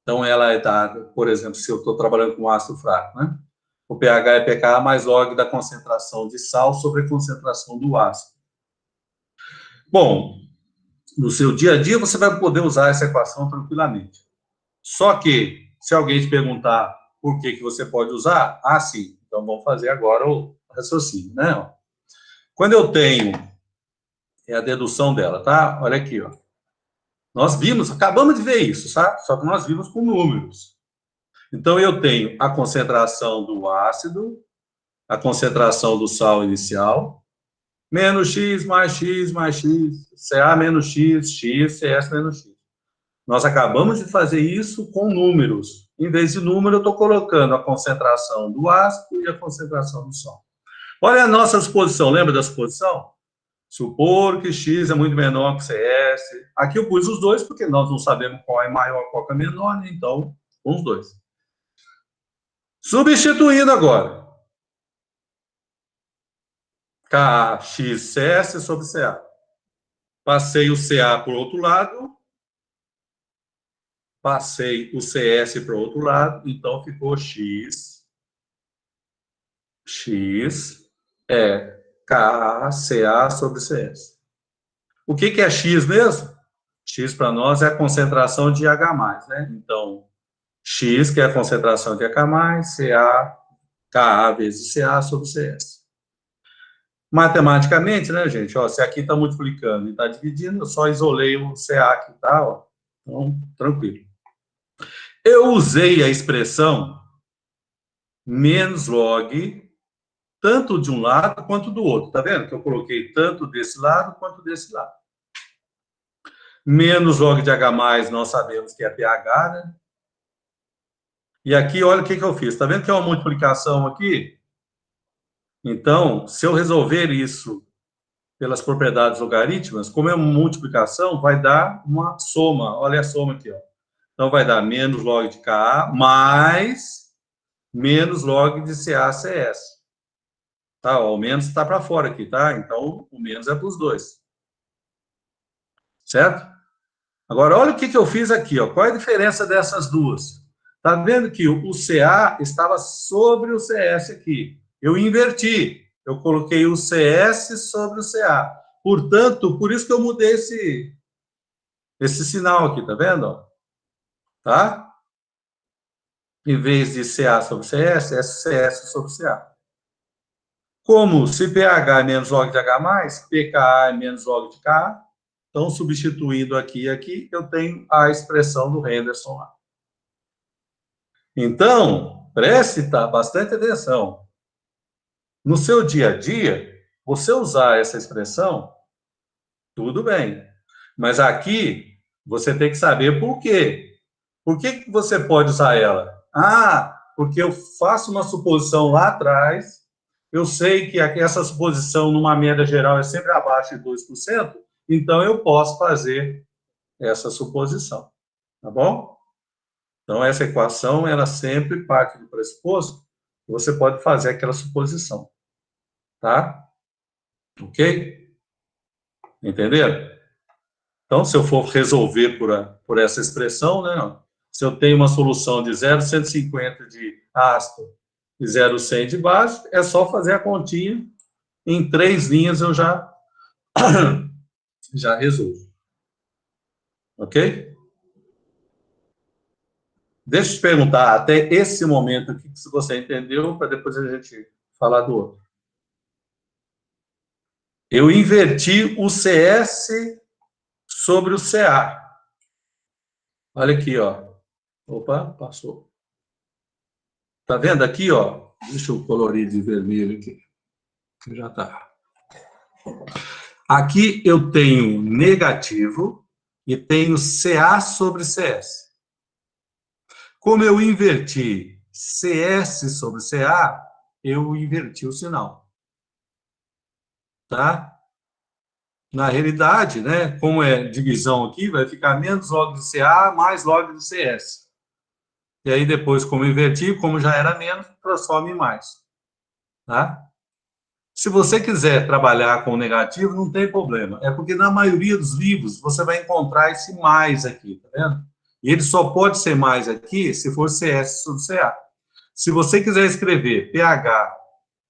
Então, ela é dada, por exemplo, se eu estou trabalhando com ácido fraco, né? O pH é pKa mais log da concentração de sal sobre a concentração do ácido. Bom, no seu dia a dia, você vai poder usar essa equação tranquilamente. Só que, se alguém te perguntar por que você pode usar, sim. Então, vamos fazer agora o raciocínio, né? Quando eu tenho, é a dedução dela, tá? Olha aqui, ó. Nós vimos, acabamos de ver isso, sabe? Só que nós vimos com números. Então, eu tenho a concentração do ácido, a concentração do sal inicial, menos X, mais X, mais X, Ca menos X, X, Cs menos X. Nós acabamos de fazer isso com números. Em vez de número, eu estou colocando a concentração do ácido e a concentração do sal. Olha a nossa suposição, lembra da suposição? Supor que X é muito menor que CS. Aqui eu pus os dois, porque nós não sabemos qual é maior, qual é menor, né? Então, os dois. Substituindo agora. KXCS sobre CA. Passei o CA para o outro lado. passei o CS para o outro lado, então ficou X é KCA sobre CS. O que é X mesmo? X para nós é a concentração de H+, né? Então, X, que é a concentração de H+, Ka vezes Ca sobre CS. Matematicamente, né, gente? Ó, se aqui está multiplicando e está dividindo, eu só isolei o Ca aqui, tá? Ó. Então, tranquilo. Eu usei a expressão menos log, tanto de um lado quanto do outro. Tá vendo que eu coloquei tanto desse lado quanto desse lado. Menos log de H+, nós sabemos que é pH, né? E aqui, olha o que eu fiz. Tá vendo que é uma multiplicação aqui? Então, se eu resolver isso pelas propriedades logarítmicas, como é uma multiplicação, vai dar uma soma. Olha a soma aqui, ó. Então, vai dar menos log de Ka mais menos log de CaCS. Tá? Ó, o menos está para fora aqui, tá? Então, o menos é para os dois. Certo? Agora, olha o que eu fiz aqui, ó. Qual é a diferença dessas duas? Tá vendo que o Ca estava sobre o CS aqui. Eu inverti. Eu coloquei o CS sobre o Ca. Portanto, por isso que eu mudei esse sinal aqui, tá vendo? Tá? Em vez de Ca sobre CS, é CS sobre Ca. Como se pH é menos log de H+, pKa é menos log de Ka, então, substituindo aqui e aqui, eu tenho a expressão do Henderson lá. Então, preste bastante atenção. No seu dia a dia, você usar essa expressão, tudo bem. Mas aqui, você tem que saber por quê. Por que você pode usar ela? Ah, porque eu faço uma suposição lá atrás, eu sei que essa suposição, numa média geral, é sempre abaixo de 2%, então eu posso fazer essa suposição. Tá bom? Então, essa equação, ela sempre parte do pressuposto que você pode fazer aquela suposição. Tá? Ok? Entenderam? Então, se eu for resolver por essa expressão, né? Se eu tenho uma solução de 0,150 de ácido e 0,100 de básico, é só fazer a continha. Em 3 linhas eu já resolvo. Ok? Deixa eu te perguntar, até esse momento aqui, se você entendeu, para depois a gente falar do outro. Eu inverti o CS sobre o Ca. Olha aqui, ó. Opa, passou. Tá vendo aqui, ó? Deixa eu colorir de vermelho aqui. Já tá. Aqui eu tenho negativo e tenho Ca sobre CS. Como eu inverti CS sobre Ca, eu inverti o sinal. Tá? Na realidade, né, como é divisão aqui, vai ficar menos log de Ca mais log de CS. E aí depois, como invertir, como já era menos, transforma em mais. Tá? Se você quiser trabalhar com o negativo, não tem problema. É porque na maioria dos livros você vai encontrar esse mais aqui, tá vendo? E ele só pode ser mais aqui se for CS sobre Ca. Se você quiser escrever pH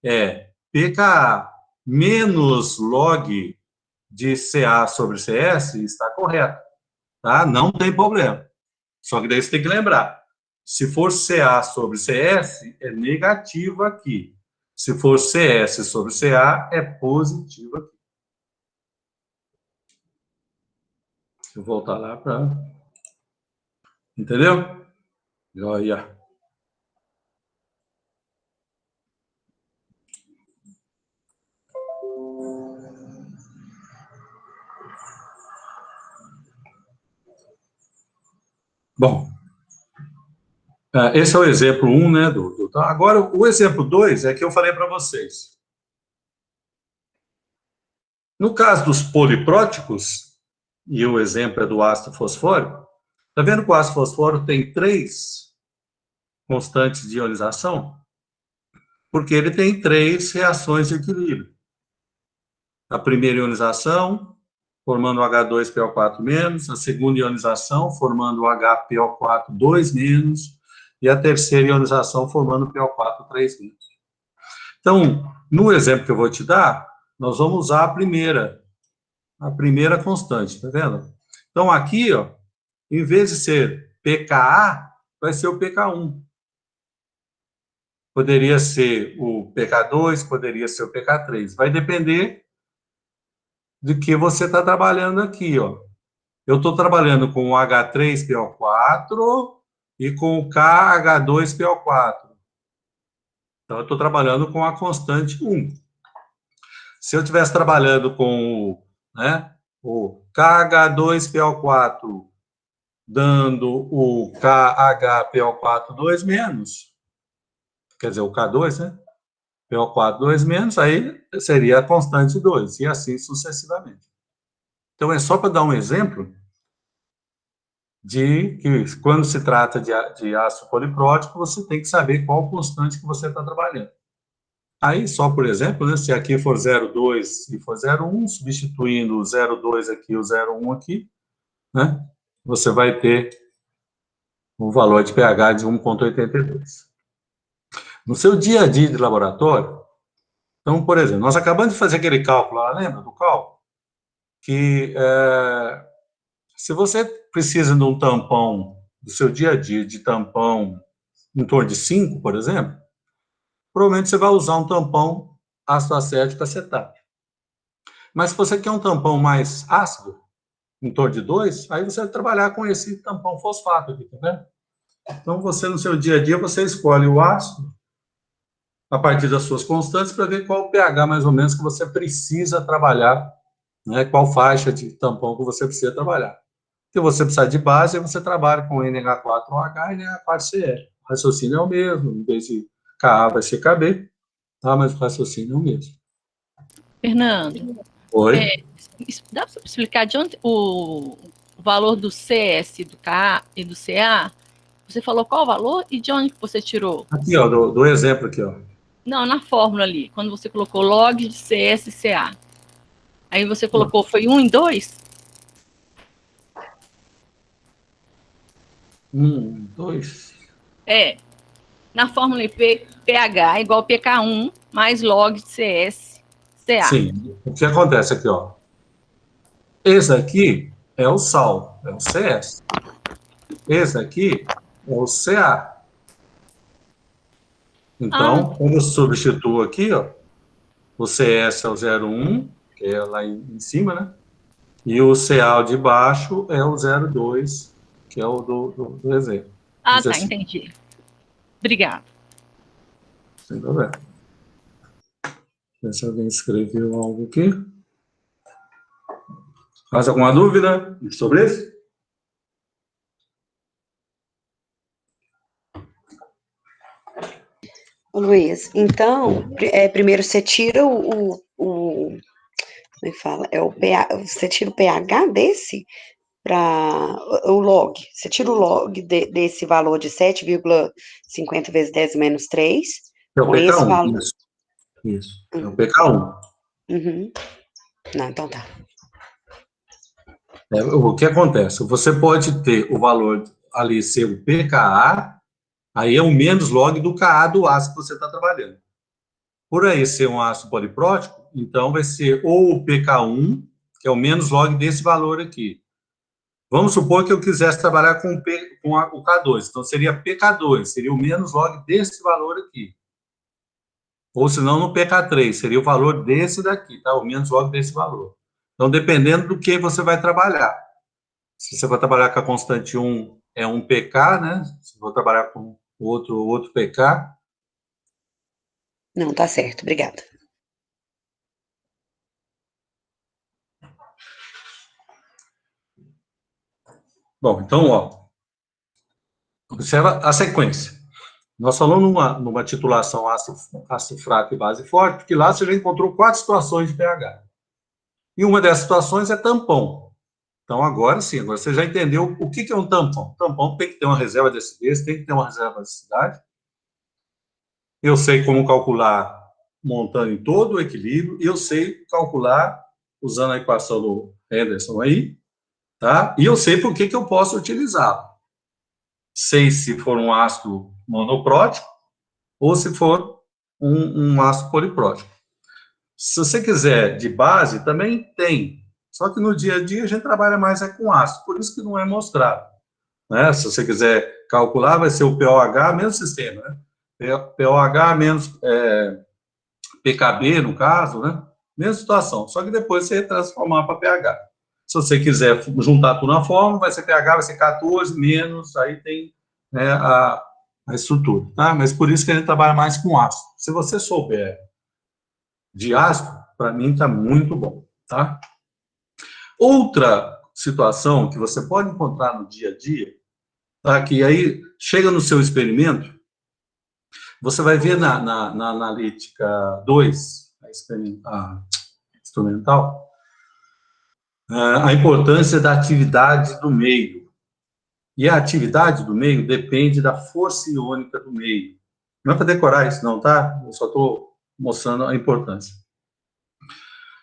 é pKa menos log de Ca sobre CS, está correto. Tá? Não tem problema. Só que daí você tem que lembrar. Se for Ca sobre CS, é negativo aqui. Se for CS sobre Ca, é positivo aqui. Deixa eu voltar lá para... Entendeu? Joia. Bom, esse é o exemplo 1, né? Agora, o exemplo 2 é que eu falei para vocês. No caso dos polipróticos, e o exemplo é do ácido fosfórico, está vendo que o ácido fosfórico tem 3 constantes de ionização? Porque ele tem 3 reações de equilíbrio. A primeira ionização, formando o H2PO4-, a segunda ionização, formando o HPO4-2-, e a terceira ionização, formando o PO4-3-. Então, no exemplo que eu vou te dar, nós vamos usar a primeira constante, tá vendo? Então, aqui, ó, em vez de ser pKa, vai ser o pK1. Poderia ser o pK2, poderia ser o pK3. Vai depender de que você está trabalhando aqui, ó. Eu estou trabalhando com o H3PO4 e com o KH2PO4. Então, eu estou trabalhando com a constante 1. Se eu estivesse trabalhando com o KH2PO4 dando o KHPO4-2-, quer dizer, o K2, né? PO4-2-, aí seria a constante 2, e assim sucessivamente. Então, é só para dar um exemplo de que, quando se trata de ácido poliprótico, você tem que saber qual constante que você está trabalhando. Aí, só por exemplo, né, se aqui for 0,2 e for 0,1, substituindo o 0,2 aqui e o 0,1 aqui, né, você vai ter o valor de pH de 1,82. No seu dia a dia de laboratório, então, por exemplo, nós acabamos de fazer aquele cálculo lá, lembra do cálculo? Que se você precisa de um tampão, do seu dia a dia, de tampão em torno de 5, por exemplo, provavelmente você vai usar um tampão ácido acético acetáto. Mas se você quer um tampão mais ácido, em torno de 2, aí você vai trabalhar com esse tampão fosfato aqui, tá vendo? Então, você, no seu dia a dia, você escolhe o ácido a partir das suas constantes para ver qual o pH, mais ou menos, que você precisa trabalhar, né? Qual faixa de tampão que você precisa trabalhar. Se você precisar de base, você trabalha com NH4OH e NH4Cl. O raciocínio é o mesmo, em vez de Ka vai ser Kb, tá? Mas o raciocínio é o mesmo. Fernando, Oi? dá para explicar de onde o valor do CS, do Ka e do Ca? Você falou qual o valor e de onde que você tirou? Aqui, ó, do exemplo aqui, ó. Não, na fórmula ali, quando você colocou log de CS e Ca. Aí você colocou, foi 1 em 2? 1, 2. Na fórmula IP, pH igual pK1 mais log de CS, Ca. Sim. O que acontece aqui, ó? Esse aqui é o sal, é o CS. Esse aqui é o Ca. Então, quando eu substituo aqui, ó, o CS é o 0,1, que é lá em cima, né? E o Ca de baixo é o 0,2, que é o do exemplo. Ah, tá, entendi. Obrigada. Sem problema. Ver se alguém escreveu algo aqui. Mais alguma dúvida sobre isso? Luiz, então, primeiro você tira como é que fala? Você tira o pH desse para o log. Você tira o log desse valor de 7,50 vezes 10 menos 3. É o com PK1, esse valor. Isso. É o PK1. Uhum. Não, então tá. O que acontece? Você pode ter o valor ali ser o pKa, aí é o menos log do Ka do ácido que você está trabalhando. Por aí ser um ácido poliprótico, então vai ser ou o pK1, que é o menos log desse valor aqui. Vamos supor que eu quisesse trabalhar com o K2, então seria pK2, seria o menos log desse valor aqui. Ou senão no pK3, seria o valor desse daqui, tá? O menos log desse valor. Então, dependendo do que você vai trabalhar. Se você vai trabalhar com a constante 1, é um pK, né? Se for trabalhar com outro pK. Não, tá certo, obrigada. Bom, então, ó, observa a sequência. Nós falamos numa titulação ácido fraco e base forte, porque lá você já encontrou 4 situações de pH. E uma dessas situações é tampão. Então, agora sim, agora você já entendeu o que é um tampão. Tampão tem que ter uma reserva de acidez, tem que ter uma reserva de basicidade. Eu sei como calcular montando em todo o equilíbrio, e eu sei calcular, usando a equação Henderson aí, tá? E eu sei por que eu posso utilizá-lo. Sei se for um ácido monoprótico ou se for um ácido poliprótico. Se você quiser de base, também tem. Só que no dia a dia a gente trabalha mais com ácido, por isso que não é mostrado. Né? Se você quiser calcular, vai ser o POH, mesmo sistema, né? POH menos PKB, no caso, né? Mesma situação, só que depois você transformar para pH. Se você quiser juntar tudo na fórmula, vai ser pH, vai ser 14 menos, aí tem, né, a estrutura, tá? Mas por isso que a gente trabalha mais com ácido. Se você souber de ácido, para mim está muito bom, tá? Outra situação que você pode encontrar no dia a dia, tá? Que aí chega no seu experimento, você vai ver na analítica 2, a instrumental, a importância da atividade do meio. E a atividade do meio depende da força iônica do meio. Não é para decorar isso não, tá? Eu só estou mostrando a importância.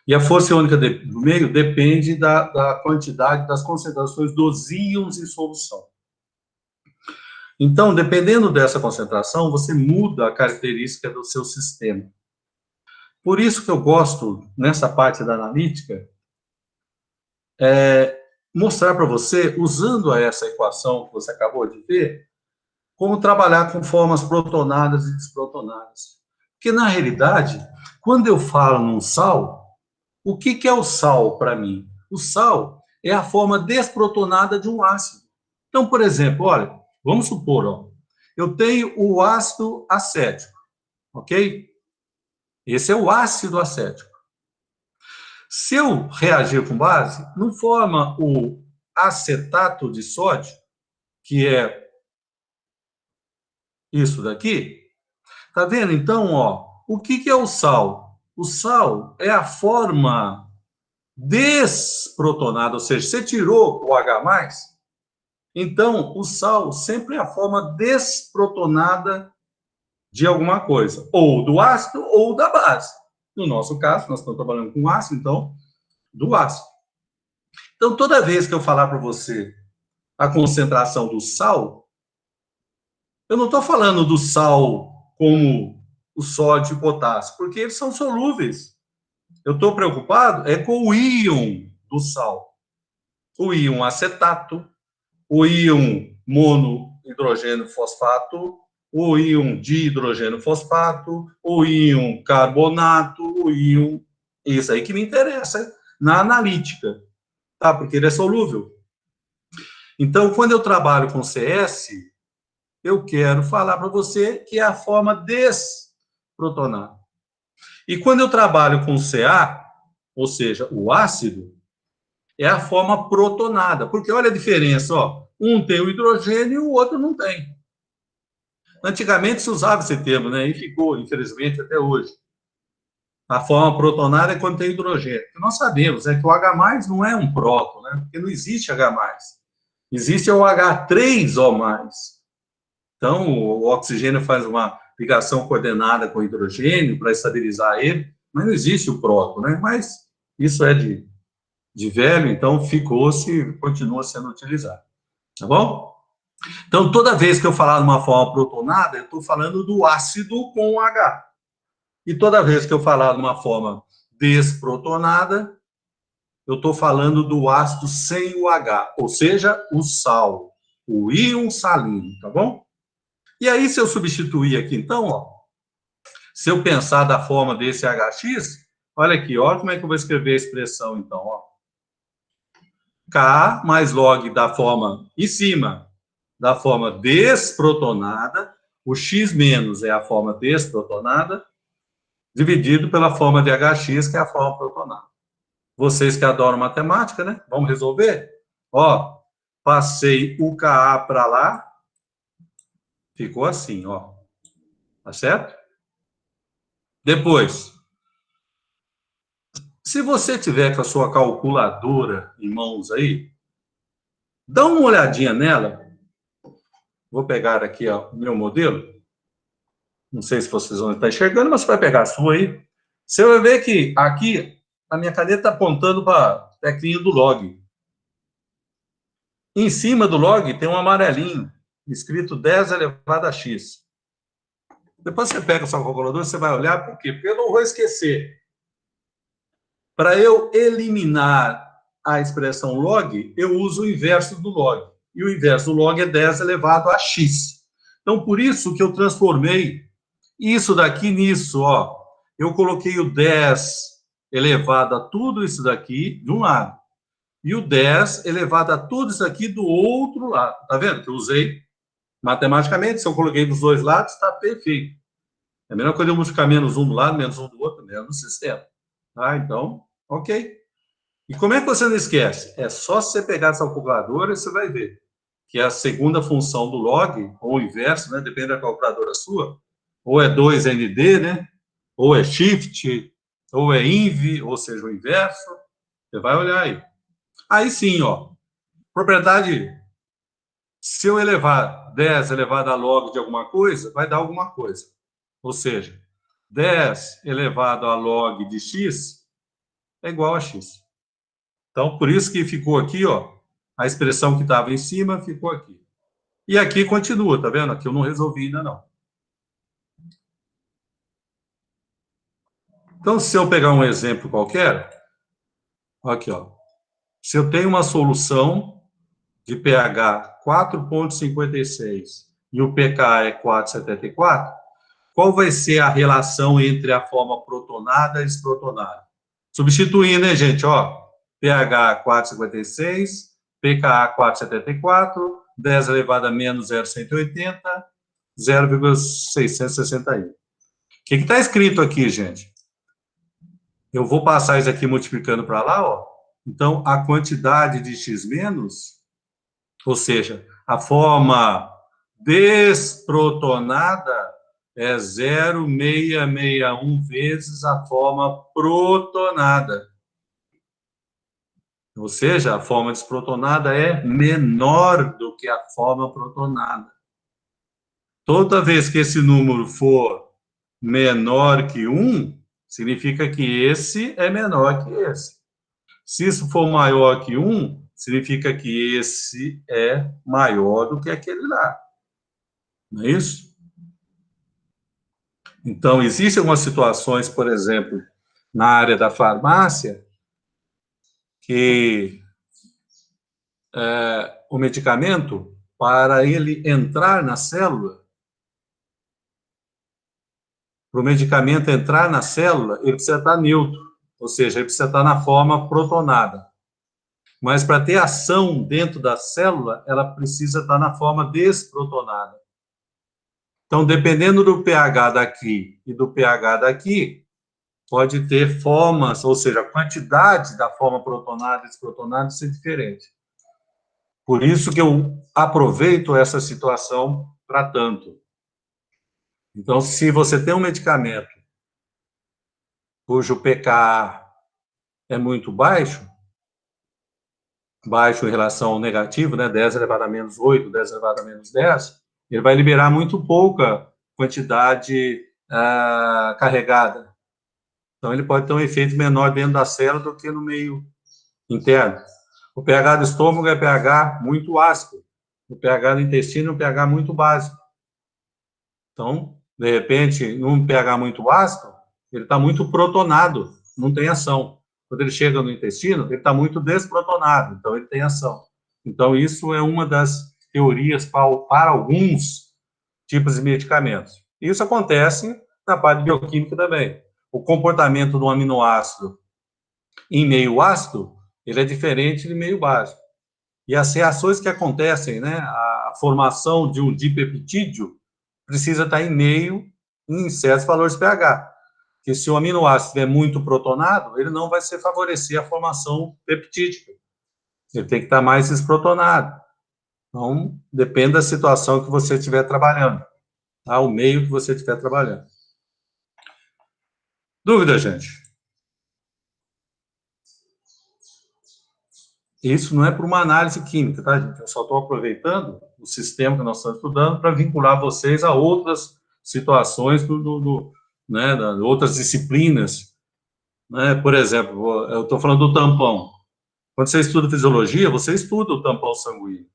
E a força iônica do meio depende da quantidade, das concentrações dos íons em solução. Então, dependendo dessa concentração, você muda a característica do seu sistema. Por isso que eu gosto, nessa parte da analítica, mostrar para você, usando essa equação que você acabou de ver, como trabalhar com formas protonadas e desprotonadas. Porque, na realidade, quando eu falo num sal, o que é o sal para mim? O sal é a forma desprotonada de um ácido. Então, por exemplo, olha, vamos supor, ó, eu tenho o ácido acético, ok? Esse é o ácido acético. Se eu reagir com base, não forma o acetato de sódio, que é isso daqui. Tá vendo? Então, ó, o que é o sal? O sal é a forma desprotonada, ou seja, você tirou o H+, então o sal sempre é a forma desprotonada de alguma coisa, ou do ácido ou da base. No nosso caso, nós estamos trabalhando com ácido, então, do ácido. Então, toda vez que eu falar para você a concentração do sal, eu não estou falando do sal como o sódio e o potássio, porque eles são solúveis. Eu estou preocupado com o íon do sal. O íon acetato, o íon monohidrogênio fosfato, o íon dihidrogênio fosfato, o íon carbonato, o íon... Isso aí que me interessa na analítica, tá? Porque ele é solúvel. Então, quando eu trabalho com CS, eu quero falar para você que é a forma desprotonada. E quando eu trabalho com Ca, ou seja, o ácido, é a forma protonada. Porque olha a diferença, ó. Um tem o hidrogênio e o outro não tem. Antigamente se usava esse termo, né? E ficou, infelizmente, até hoje. A forma protonada é quando tem hidrogênio. O que nós sabemos que o H+ não é um próton, né? Porque não existe H+. Existe o H3O+. Então, o oxigênio faz uma ligação coordenada com o hidrogênio para estabilizar ele, mas não existe o próton, né? Mas isso é de velho, então ficou-se, continua sendo utilizado. Tá bom? Então, toda vez que eu falar de uma forma protonada, eu estou falando do ácido com H. E toda vez que eu falar de uma forma desprotonada, eu estou falando do ácido sem o H, ou seja, o sal, o íon salino, tá bom? E aí, se eu substituir aqui, então, ó, se eu pensar da forma desse HX, olha aqui, olha como é que eu vou escrever a expressão, então, ó. K mais log da forma em cima, da forma desprotonada, o X menos é a forma desprotonada, dividido pela forma de HX, que é a forma protonada. Vocês que adoram matemática, né? Vamos resolver? Ó, passei o Ka para lá, ficou assim, ó. Tá certo? Depois, se você tiver com a sua calculadora em mãos aí, dá uma olhadinha nela. Vou pegar aqui ó, o meu modelo. Não sei se vocês vão estar enxergando, mas você vai pegar a sua aí. Você vai ver que aqui a minha caneta está apontando para teclinha do log. Em cima do log tem um amarelinho, escrito 10 elevado a x. Depois você pega o seu calculador, você vai olhar, por quê? Porque eu não vou esquecer. Para eu eliminar a expressão log, eu uso o inverso do log. E o inverso do log é 10 elevado a x. Então, por isso que eu transformei isso daqui nisso, ó. Eu coloquei o 10 elevado a tudo isso daqui de um lado. E o 10 elevado a tudo isso aqui do outro lado. Tá vendo? Que eu usei matematicamente, se eu coloquei dos dois lados, está perfeito. É a mesma coisa eu multiplicar menos um do lado, menos um do outro, mesmo sistema. Tá? Então, ok. E como é que você não esquece? É só você pegar essa calculadora e você vai ver que a segunda função do log, ou o inverso, né, depende da calculadora sua, ou é 2ND, né, ou é shift, ou é inv, ou seja, o inverso. Você vai olhar aí. Aí sim, ó, propriedade, se eu elevar 10 elevado a log de alguma coisa, vai dar alguma coisa. Ou seja, 10 elevado a log de x é igual a x. Então, por isso que ficou aqui, ó, a expressão que estava em cima ficou aqui. E aqui continua, tá vendo? Aqui eu não resolvi ainda não. Então, se eu pegar um exemplo qualquer, aqui, ó. Se eu tenho uma solução de pH 4,56 e o pKa é 4,74, qual vai ser a relação entre a forma protonada e desprotonada? Substituindo, né, gente? Ó, pH 4,56, pKa 4,74, 10 elevado a menos 0,180, 0,661. O que está escrito aqui, gente? Eu vou passar isso aqui multiplicando para lá, ó. Então, a quantidade de x menos, ou seja, a forma desprotonada é 0,661 vezes a forma protonada. Ou seja, a forma desprotonada é menor do que a forma protonada. Toda vez que esse número for menor que 1, significa que esse é menor que esse. Se isso for maior que 1, significa que esse é maior do que aquele lá. Não é isso? Então, existem algumas situações, por exemplo, na área da farmácia, que o medicamento, para ele entrar na célula, para o medicamento entrar na célula, ele precisa estar neutro, ou seja, ele precisa estar na forma protonada. Mas para ter ação dentro da célula, ela precisa estar na forma desprotonada. Então, dependendo do pH daqui e do pH daqui, pode ter formas, ou seja, a quantidade da forma protonada e desprotonada ser diferente. Por isso que eu aproveito essa situação para tanto. Então, se você tem um medicamento cujo pKa é muito baixo em relação ao negativo, né, 10 elevado a menos 8, 10 elevado a menos 10, ele vai liberar muito pouca quantidade carregada. Então, ele pode ter um efeito menor dentro da célula do que no meio interno. O pH do estômago é pH muito ácido. O pH do intestino é um pH muito básico. Então, de repente, num pH muito ácido, ele está muito protonado, não tem ação. Quando ele chega no intestino, ele está muito desprotonado, então ele tem ação. Então, isso é uma das teorias para alguns tipos de medicamentos. Isso acontece na parte bioquímica também. O comportamento do aminoácido em meio ácido, ele é diferente de meio básico. E as reações que acontecem, né, a formação de um dipeptídeo, precisa estar em meio em certos valores de pH. Porque se o aminoácido estiver muito protonado, ele não vai se favorecer a formação peptídica. Ele tem que estar mais desprotonado. Então, depende da situação que você estiver trabalhando, tá? O meio que você estiver trabalhando. Dúvida, gente? Isso não é para uma análise química, tá, gente? Eu só estou aproveitando o sistema que nós estamos estudando para vincular vocês a outras situações né, outras disciplinas. Né? Por exemplo, eu estou falando do tampão. Quando você estuda fisiologia, você estuda o tampão sanguíneo.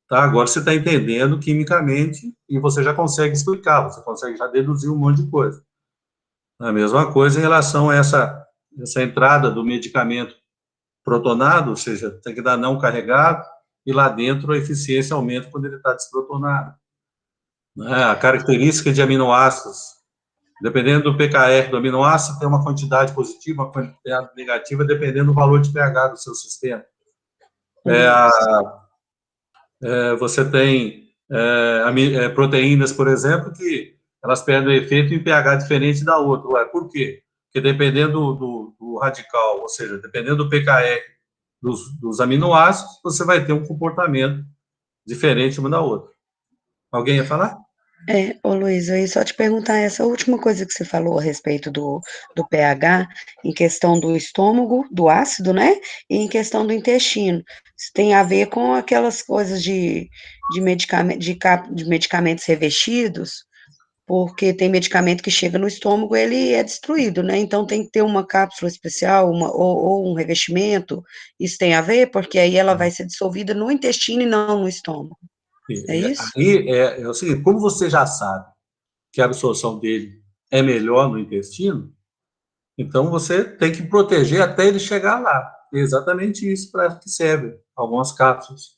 Tá? Agora você está entendendo quimicamente e você já consegue explicar, você consegue já deduzir um monte de coisa. A mesma coisa em relação a essa entrada do medicamento protonado, ou seja, tem que dar não carregado, e lá dentro a eficiência aumenta quando ele está desprotonado. A característica de aminoácidos, dependendo do pKr do aminoácido, tem uma quantidade positiva, uma quantidade negativa, dependendo do valor de pH do seu sistema. Você tem proteínas, por exemplo, que elas perdem o efeito em pH diferente da outra. Ué, por quê? Porque dependendo do radical, ou seja, dependendo do pKr dos aminoácidos, você vai ter um comportamento diferente uma da outra. Alguém ia falar? Ô Luiz, eu ia só te perguntar essa última coisa que você falou a respeito do pH, em questão do estômago, do ácido, né? E em questão do intestino. Isso tem a ver com aquelas coisas de medicamentos revestidos, porque tem medicamento que chega no estômago, ele é destruído, né? Então tem que ter uma cápsula especial, ou um revestimento. Isso tem a ver, porque aí ela vai ser dissolvida no intestino e não no estômago. É isso? Aí é o seguinte, como você já sabe que a absorção dele é melhor no intestino, então você tem que proteger até ele chegar lá. É exatamente isso para que serve algumas cápsulas.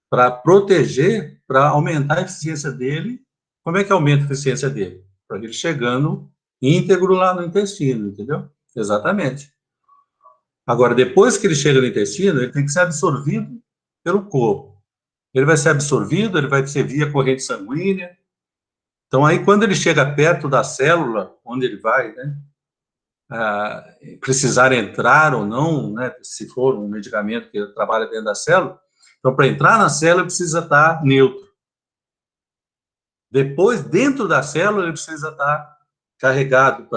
Para proteger, para aumentar a eficiência dele. Como é que aumenta a eficiência dele? Para ele chegando íntegro lá no intestino, entendeu? Exatamente. Agora, depois que ele chega no intestino, ele tem que ser absorvido pelo corpo. Ele vai ser absorvido, ele vai ser via corrente sanguínea. Então, aí, quando ele chega perto da célula, onde ele vai, né, precisar entrar ou não, né, se for um medicamento que trabalha dentro da célula, então, para entrar na célula, precisa estar neutro. Depois, dentro da célula, ele precisa estar carregado.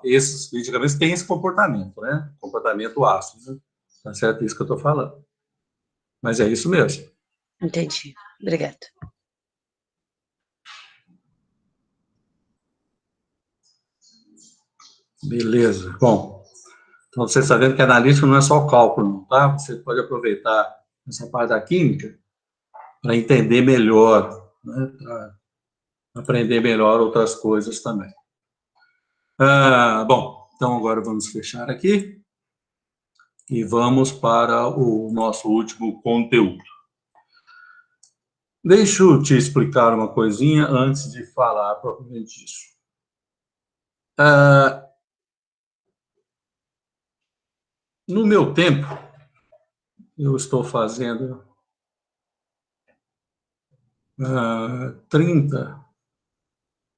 Esses medicamentos têm esse comportamento, né? Comportamento ácido. Né? Tá certo isso que eu estou falando. Mas é isso mesmo. Entendi. Obrigada. Beleza. Bom, então você está vendo que analítico não é só cálculo, tá? Você pode aproveitar essa parte da química para entender melhor, né? Para aprender melhor outras coisas também. Bom, então agora vamos fechar aqui e vamos para o nosso último conteúdo. Deixa eu te explicar uma coisinha antes de falar propriamente disso. No meu tempo, eu estou fazendo 30,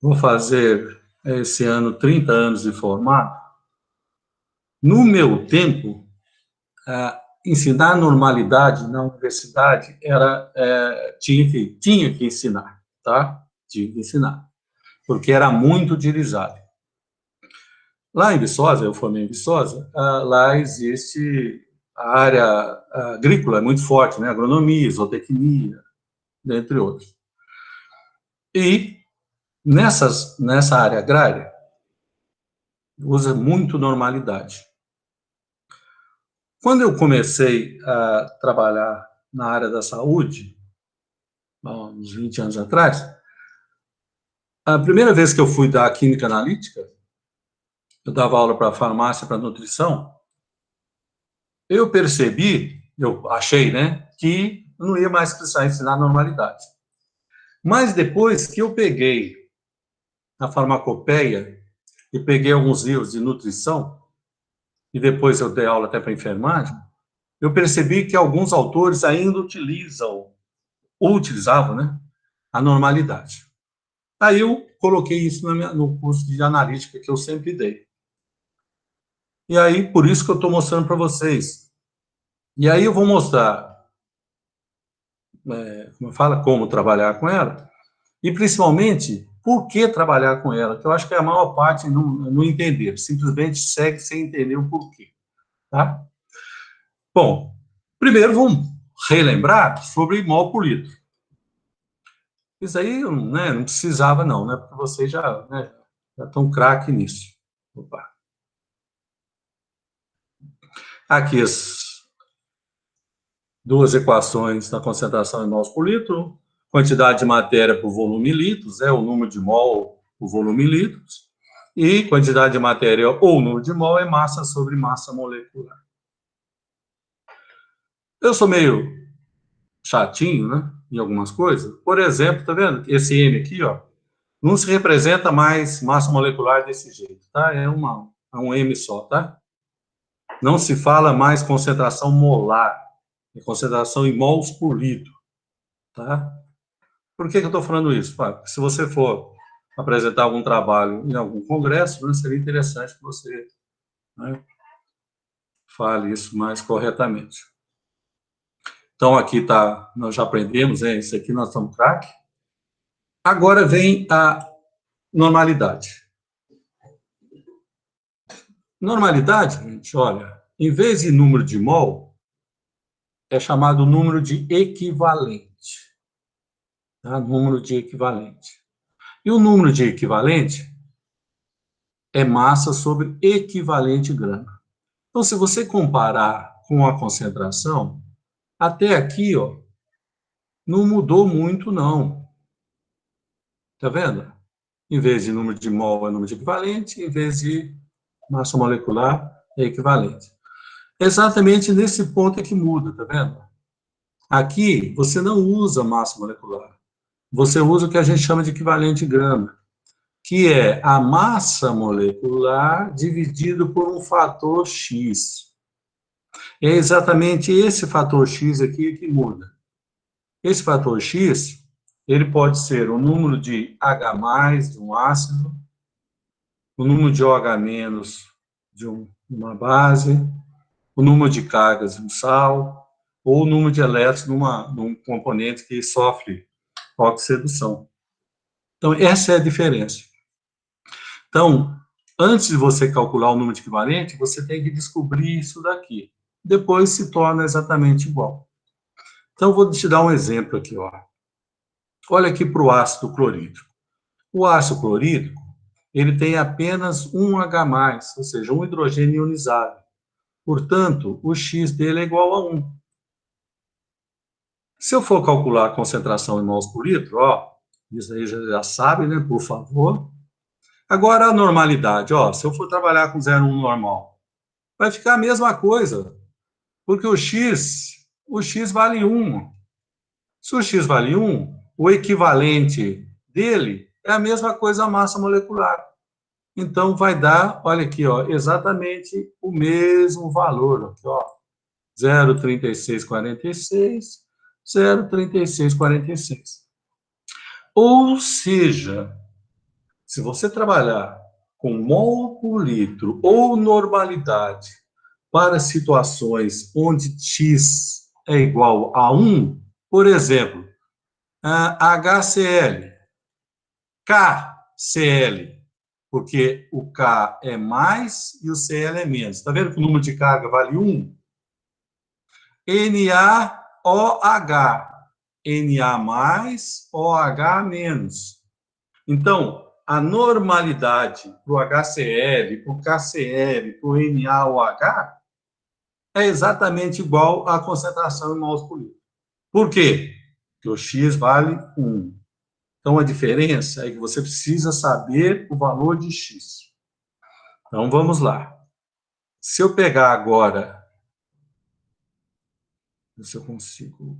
vou fazer esse ano 30 anos de formado. No meu tempo, ensinar normalidade na universidade tinha que ensinar, tá? Tinha que ensinar, porque era muito utilizado. Lá em Viçosa, eu formei em Viçosa, lá existe a área agrícola, é muito forte, né? Agronomia, zootecnia, dentre outros. E nessa área agrária, usa muito normalidade. Quando eu comecei a trabalhar na área da saúde, uns 20 anos atrás, a primeira vez que eu fui dar química analítica, eu dava aula para farmácia, para nutrição, eu percebi, eu achei, né, que não ia mais precisar ensinar normalidade. Mas depois que eu peguei a farmacopeia e peguei alguns livros de nutrição, e depois eu dei aula até para enfermagem, eu percebi que alguns autores ainda utilizavam, né, a normalidade. Aí eu coloquei isso no curso de analítica que eu sempre dei. E aí, por isso que eu estou mostrando para vocês. E aí eu vou mostrar, como trabalhar com ela, e principalmente, por que trabalhar com ela, que eu acho que a maior parte não entender, simplesmente segue sem entender o porquê. Tá? Bom, primeiro vamos relembrar sobre mol por litro. Isso aí, né, não precisava não, né, porque vocês já estão craque nisso. Opa. Aqui duas equações da concentração em mols por litro, quantidade de matéria por volume em litros, o número de mol por volume em litros, e quantidade de matéria ou número de mol é massa sobre massa molecular. Eu sou meio chatinho, né, em algumas coisas. Por exemplo, tá vendo? Esse M aqui, ó, não se representa mais massa molecular desse jeito, tá? É um M só, tá? Não se fala mais concentração molar, é concentração em mols por litro, tá? Por que eu estou falando isso? Porque se você for apresentar algum trabalho em algum congresso, né, seria interessante que você, né, fale isso mais corretamente. Então, aqui tá, nós já aprendemos, isso aqui nós estamos craque. Agora vem a normalidade. Normalidade, gente, olha, em vez de número de mol, é chamado número de equivalente. Tá? Número de equivalente. E o número de equivalente é massa sobre equivalente grama. Então, se você comparar com a concentração, até aqui, ó, não mudou muito, não. Tá vendo? Em vez de número de mol é número de equivalente, em vez de massa molecular é equivalente. Exatamente nesse ponto é que muda, tá vendo? Aqui, você não usa massa molecular. Você usa o que a gente chama de equivalente grama, que é a massa molecular dividido por um fator X. É exatamente esse fator X aqui que muda. Esse fator X, ele pode ser o número de H+ de um ácido, o número de OH- de uma base, o número de cargas de um sal, ou o número de elétrons num componente que sofre oxidação. Então, essa é a diferença. Então, antes de você calcular o número de equivalente, você tem que descobrir isso daqui. Depois se torna exatamente igual. Então, vou te dar um exemplo aqui, ó. Olha aqui para o ácido clorídrico. O ácido clorídrico, ele tem apenas um H+, ou seja, um hidrogênio ionizado. Portanto, o X dele é igual a 1. Se eu for calcular a concentração em mols por litro, ó, isso aí já sabe, né, por favor. Agora a normalidade, ó, se eu for trabalhar com 0,1 normal, vai ficar a mesma coisa, porque o X vale 1. Se o X vale 1, o equivalente dele é a mesma coisa a massa molecular. Então, vai dar, olha aqui, ó, exatamente o mesmo valor, aqui, ó, 0,3646, 0,3646. Ou seja, se você trabalhar com mol por litro ou normalidade para situações onde X é igual a 1, por exemplo, HCl, KCl, porque o K é mais e o Cl é menos. Está vendo que o número de carga vale 1? NaOH, Na mais, OH menos. Então, a normalidade para o HCl, para o KCl, para o NaOH é exatamente igual à concentração em mols por litro. Por quê? Porque o X vale 1. Então, a diferença é que você precisa saber o valor de X. Então, vamos lá. Se eu pegar agora... Se eu consigo...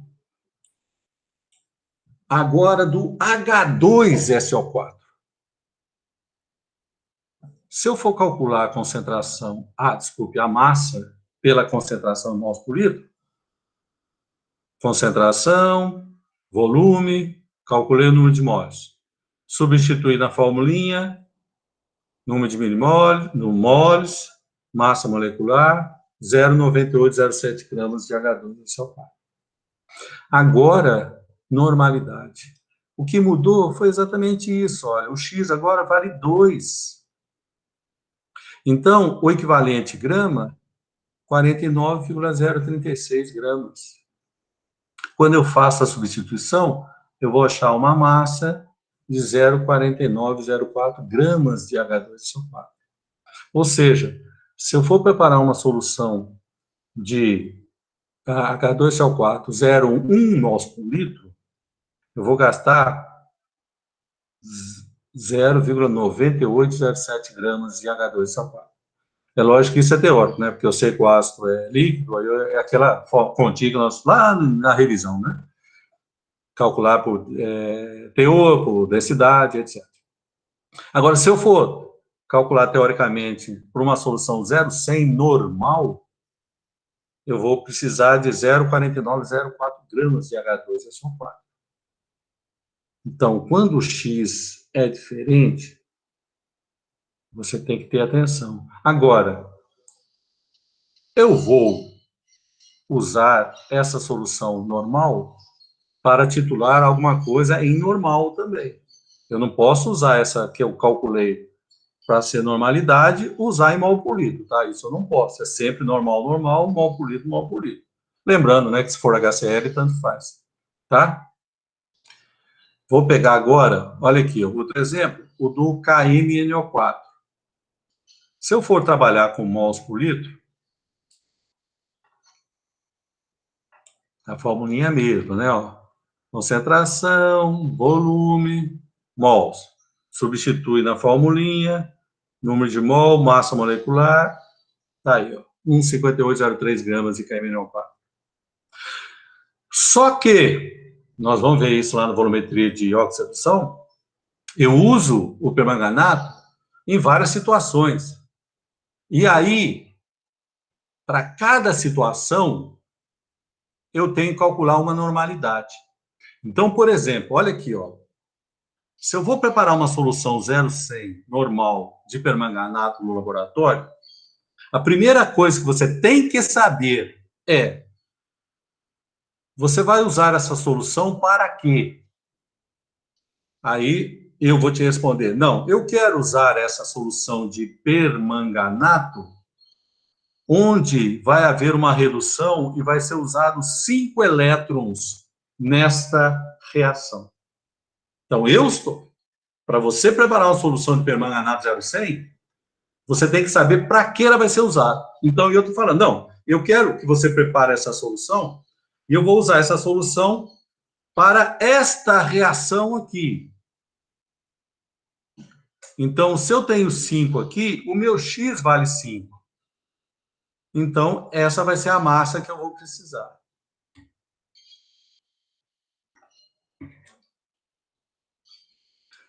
Agora, do H2SO4. Se eu for calcular a concentração... a massa pela concentração em mols por litro, concentração, volume, calculei o número de mols. Substituir na formulinha, número de milimoles, no moles, massa molecular, 0,9807 gramas de H2SO4. Agora, normalidade. O que mudou foi exatamente isso, olha, o X agora vale 2. Então, o equivalente grama, 49,036 gramas. Quando eu faço a substituição, eu vou achar uma massa de 0,4904 gramas de H2SO4. Ou seja, se eu for preparar uma solução de H2CO4 0,1 mols por litro, eu vou gastar 0,9807 gramas de H2CO4. É lógico que isso é teórico, né? Porque eu sei que o ácido é líquido, aí é aquela continha que nós, lá na revisão, né? Calcular por teor, por densidade, etc. Agora, se eu for calcular teoricamente por uma solução 0,100 normal, eu vou precisar de 0,4904 gramas de H2SO4. Então, quando o X é diferente, você tem que ter atenção. Agora, eu vou usar essa solução normal para titular alguma coisa em normal também. Eu não posso usar essa que eu calculei para ser normalidade, usar em mol por litro, tá? Isso eu não posso. É sempre normal, normal, mol por litro, mol por litro. Lembrando, né, que se for HCl, tanto faz, tá? Vou pegar agora, olha aqui, outro exemplo, o do KMNO4. Se eu for trabalhar com mols por litro, a formulinha é a mesma, né? Ó. Concentração, volume, mols. Substitui na formulinha, número de mol, massa molecular, tá aí, ó, 1,5803 gramas de KMNO4. Só que, nós vamos ver isso lá na volumetria de oxidação, eu uso o permanganato em várias situações. E aí, para cada situação, eu tenho que calcular uma normalidade. Então, por exemplo, olha aqui, ó. Se eu vou preparar uma solução 0,100 normal de permanganato no laboratório, a primeira coisa que você tem que saber é: você vai usar essa solução para quê? Aí eu vou te responder: não, eu quero usar essa solução de permanganato onde vai haver uma redução e vai ser usado 5 elétrons nesta reação. Então, para você preparar uma solução de permanganato 0,100, você tem que saber para que ela vai ser usada. Então, eu estou falando, não, eu quero que você prepare essa solução e eu vou usar essa solução para esta reação aqui. Então, se eu tenho 5 aqui, o meu X vale 5. Então, essa vai ser a massa que eu vou precisar.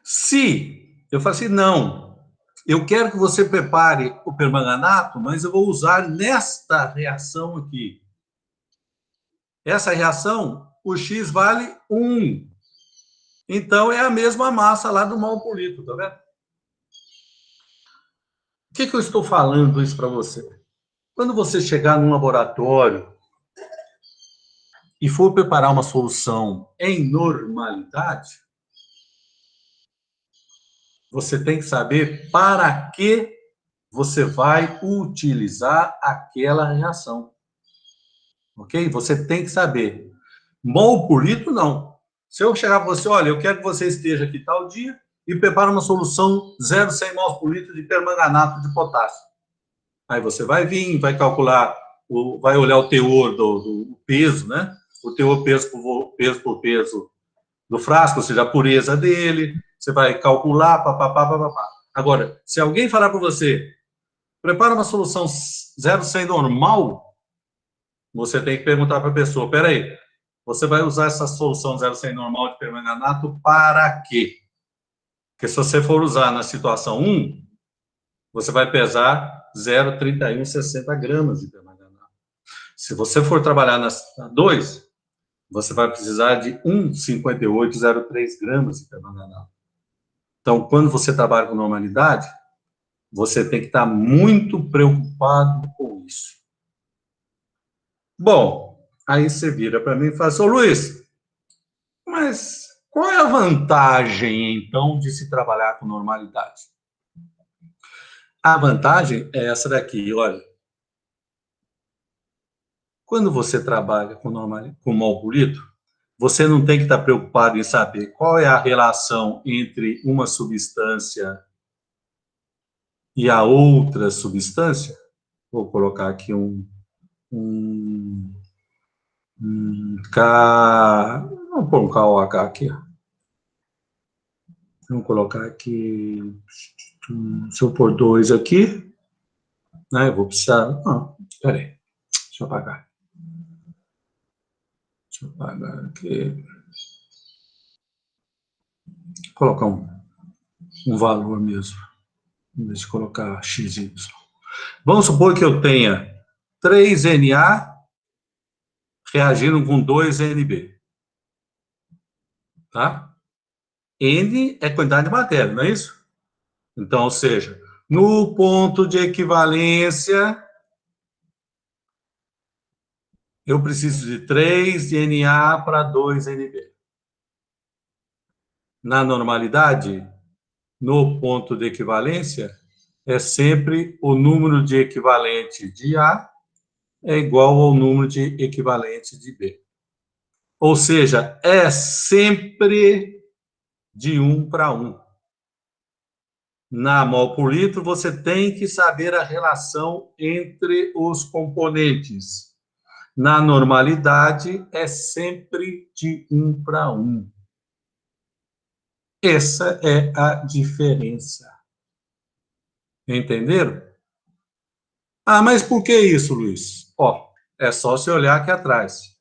Se eu falar assim, não, eu quero que você prepare o permanganato, mas eu vou usar nesta reação aqui. Essa reação, o X vale 1. Então, é a mesma massa lá do mol por litro, tá vendo? Por que eu estou falando isso para você? Quando você chegar num laboratório e for preparar uma solução em normalidade, você tem que saber para que você vai utilizar aquela reação. Ok? Você tem que saber. Mol por litro, não. Se eu chegar para você, olha, eu quero que você esteja aqui tal dia e prepare uma solução 0,100 mols por litro de permanganato de potássio. Aí você vai vir, vai calcular, vai olhar o teor do peso, né? O teor peso por peso do frasco, ou seja, a pureza dele, você vai calcular, papapá. Agora, se alguém falar para você, prepara uma solução 0,100 normal, você tem que perguntar para a pessoa, peraí, você vai usar essa solução 0,100 normal de permanganato para quê? Porque se você for usar na situação 1, você vai pesar 0,3160 gramas de permanganato. Se você for trabalhar na 2, você vai precisar de 1,5803 gramas de permanganato. Então, quando você trabalha com normalidade, você tem que estar muito preocupado com isso. Bom, aí você vira para mim e fala assim, ô Luiz, mas qual é a vantagem, então, de se trabalhar com normalidade? A vantagem é essa daqui, olha. Quando você trabalha com mol por litro, você não tem que estar preocupado em saber qual é a relação entre uma substância e a outra substância. Vou colocar aqui um Vamos pôr um KOH aqui. Vamos colocar aqui. Se eu pôr 2 aqui, né? Eu vou precisar. Não, peraí. Deixa eu apagar. Deixa eu apagar aqui. Vou colocar um valor mesmo. Em vez de colocar XY. Vamos supor que eu tenha 3 Na reagindo com 2 Nb. Tá? N é quantidade de matéria, não é isso? Então, ou seja, no ponto de equivalência, eu preciso de 3 de Na para 2 Nb. Na normalidade, no ponto de equivalência, é sempre o número de equivalente de A é igual ao número de equivalente de B. Ou seja, é sempre de 1 para 1. Na mol por litro, você tem que saber a relação entre os componentes. Na normalidade, é sempre de 1 para 1. Essa é a diferença. Entenderam? Ah, mas por que isso, Luiz? Ó, é só você olhar aqui atrás.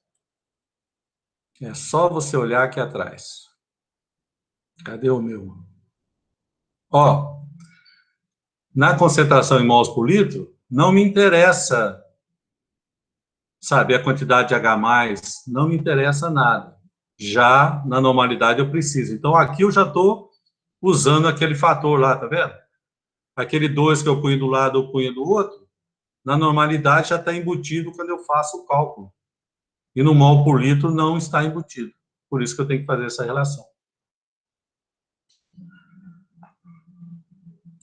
É só você olhar aqui atrás. Cadê o meu? Ó, na concentração em mols por litro, não me interessa, sabe, a quantidade de H+, não me interessa nada. Já na normalidade eu preciso. Então, aqui eu já estou usando aquele fator lá, tá vendo? Aquele 2 que eu punho do lado, eu punho do outro, na normalidade já está embutido quando eu faço o cálculo. E no mol por litro não está embutido. Por isso que eu tenho que fazer essa relação.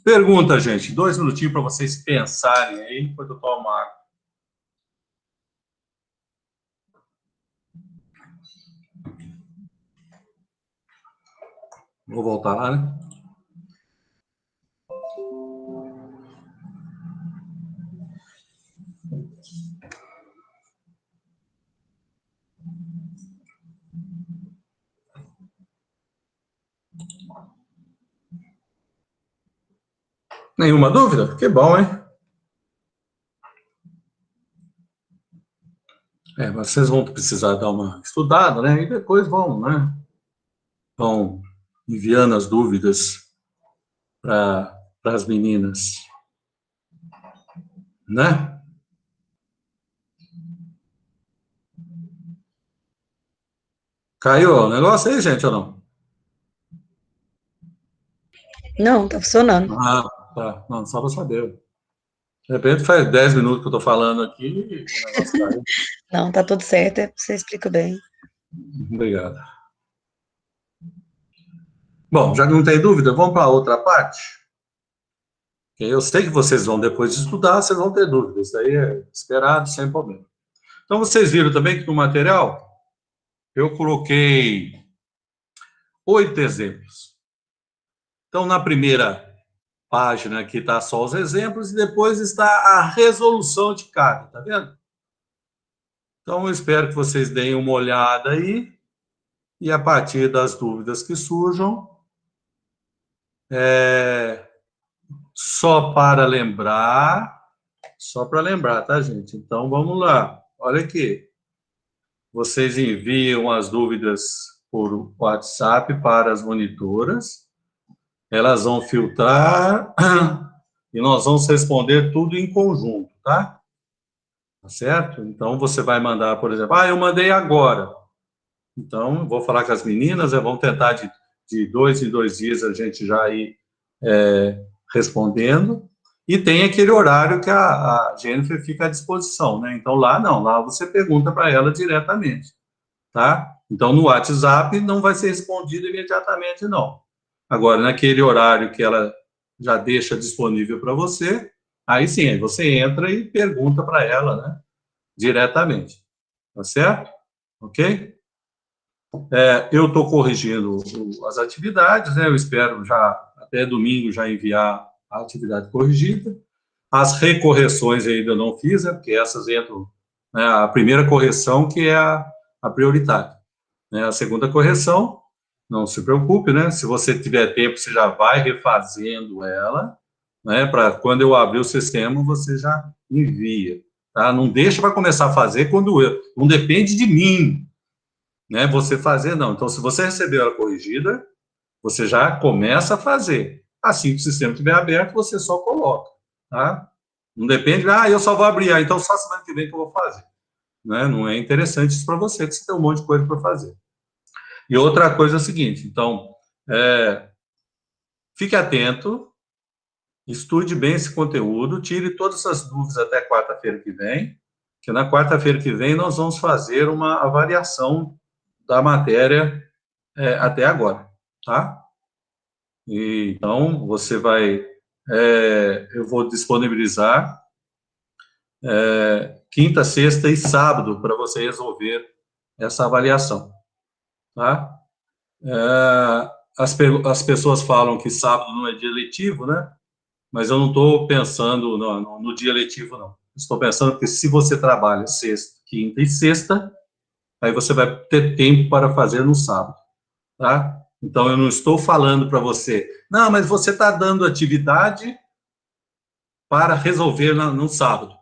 Pergunta, gente. 2 minutinhos para vocês pensarem aí, enquanto eu tomo água. Vou voltar lá, né? Nenhuma dúvida? Que bom, hein? Mas vocês vão precisar dar uma estudada, né? E depois vão, né? Vão enviando as dúvidas para as meninas. Né? Caiu o negócio aí, gente, ou não? Não, tá funcionando. Ah, tá. Não, só para saber. De repente faz 10 minutos que eu estou falando aqui e o negócio caiu. Não, tá tudo certo, você explica bem. Obrigado. Bom, já que não tem dúvida, vamos para a outra parte. Eu sei que vocês vão, depois de estudar, vocês vão ter dúvidas. Isso aí é esperado, sem problema. Então, vocês viram também que no material eu coloquei 8 exemplos. Então, na primeira página aqui está só os exemplos e depois está a resolução de cada, tá vendo? Então, eu espero que vocês deem uma olhada aí e a partir das dúvidas que surjam, só para lembrar, tá, gente? Então, vamos lá. Olha aqui. Vocês enviam as dúvidas por WhatsApp para as monitoras. Elas vão filtrar e nós vamos responder tudo em conjunto, tá? Tá certo? Então, você vai mandar, por exemplo, eu mandei agora. Então, vou falar com as meninas, vão tentar de 2 em 2 dias a gente já ir respondendo. E tem aquele horário que a Jennifer fica à disposição, né? Então, lá não, lá você pergunta para ela diretamente, tá? Então, no WhatsApp não vai ser respondido imediatamente, não. Agora, naquele horário que ela já deixa disponível para você, aí sim, aí você entra e pergunta para ela, né? Diretamente. Tá certo? Ok? Eu estou corrigindo as atividades, né? Eu espero já, até domingo, já enviar a atividade corrigida. As recorreções eu ainda não fiz, né? Porque essas entram né, a primeira correção, que é a prioritária. Né? A segunda correção, não se preocupe, né? Se você tiver tempo, você já vai refazendo ela, né? Para quando eu abrir o sistema, você já envia. Tá? Não deixa para começar a fazer quando não depende de mim, né? Você fazer, não. Então, se você recebeu ela corrigida, você já começa a fazer. Assim que o sistema estiver aberto, você só coloca, tá? Não depende, eu só vou abrir, então só semana que vem que eu vou fazer. Né? Não é interessante isso para você, que você tem um monte de coisa para fazer. E outra coisa é o seguinte, então, fique atento, estude bem esse conteúdo, tire todas essas dúvidas até quarta-feira que vem, que na quarta-feira que vem nós vamos fazer uma avaliação da matéria até agora, tá? E, então, você vai, eu vou disponibilizar quinta, sexta e sábado para você resolver essa avaliação, tá? As pessoas falam que sábado não é dia letivo, né? Mas eu não estou pensando no dia letivo, não. Estou pensando que se você trabalha sexta, quinta e sexta, aí você vai ter tempo para fazer no sábado, tá? Então, eu não estou falando para você, não, mas você está dando atividade para resolver no sábado.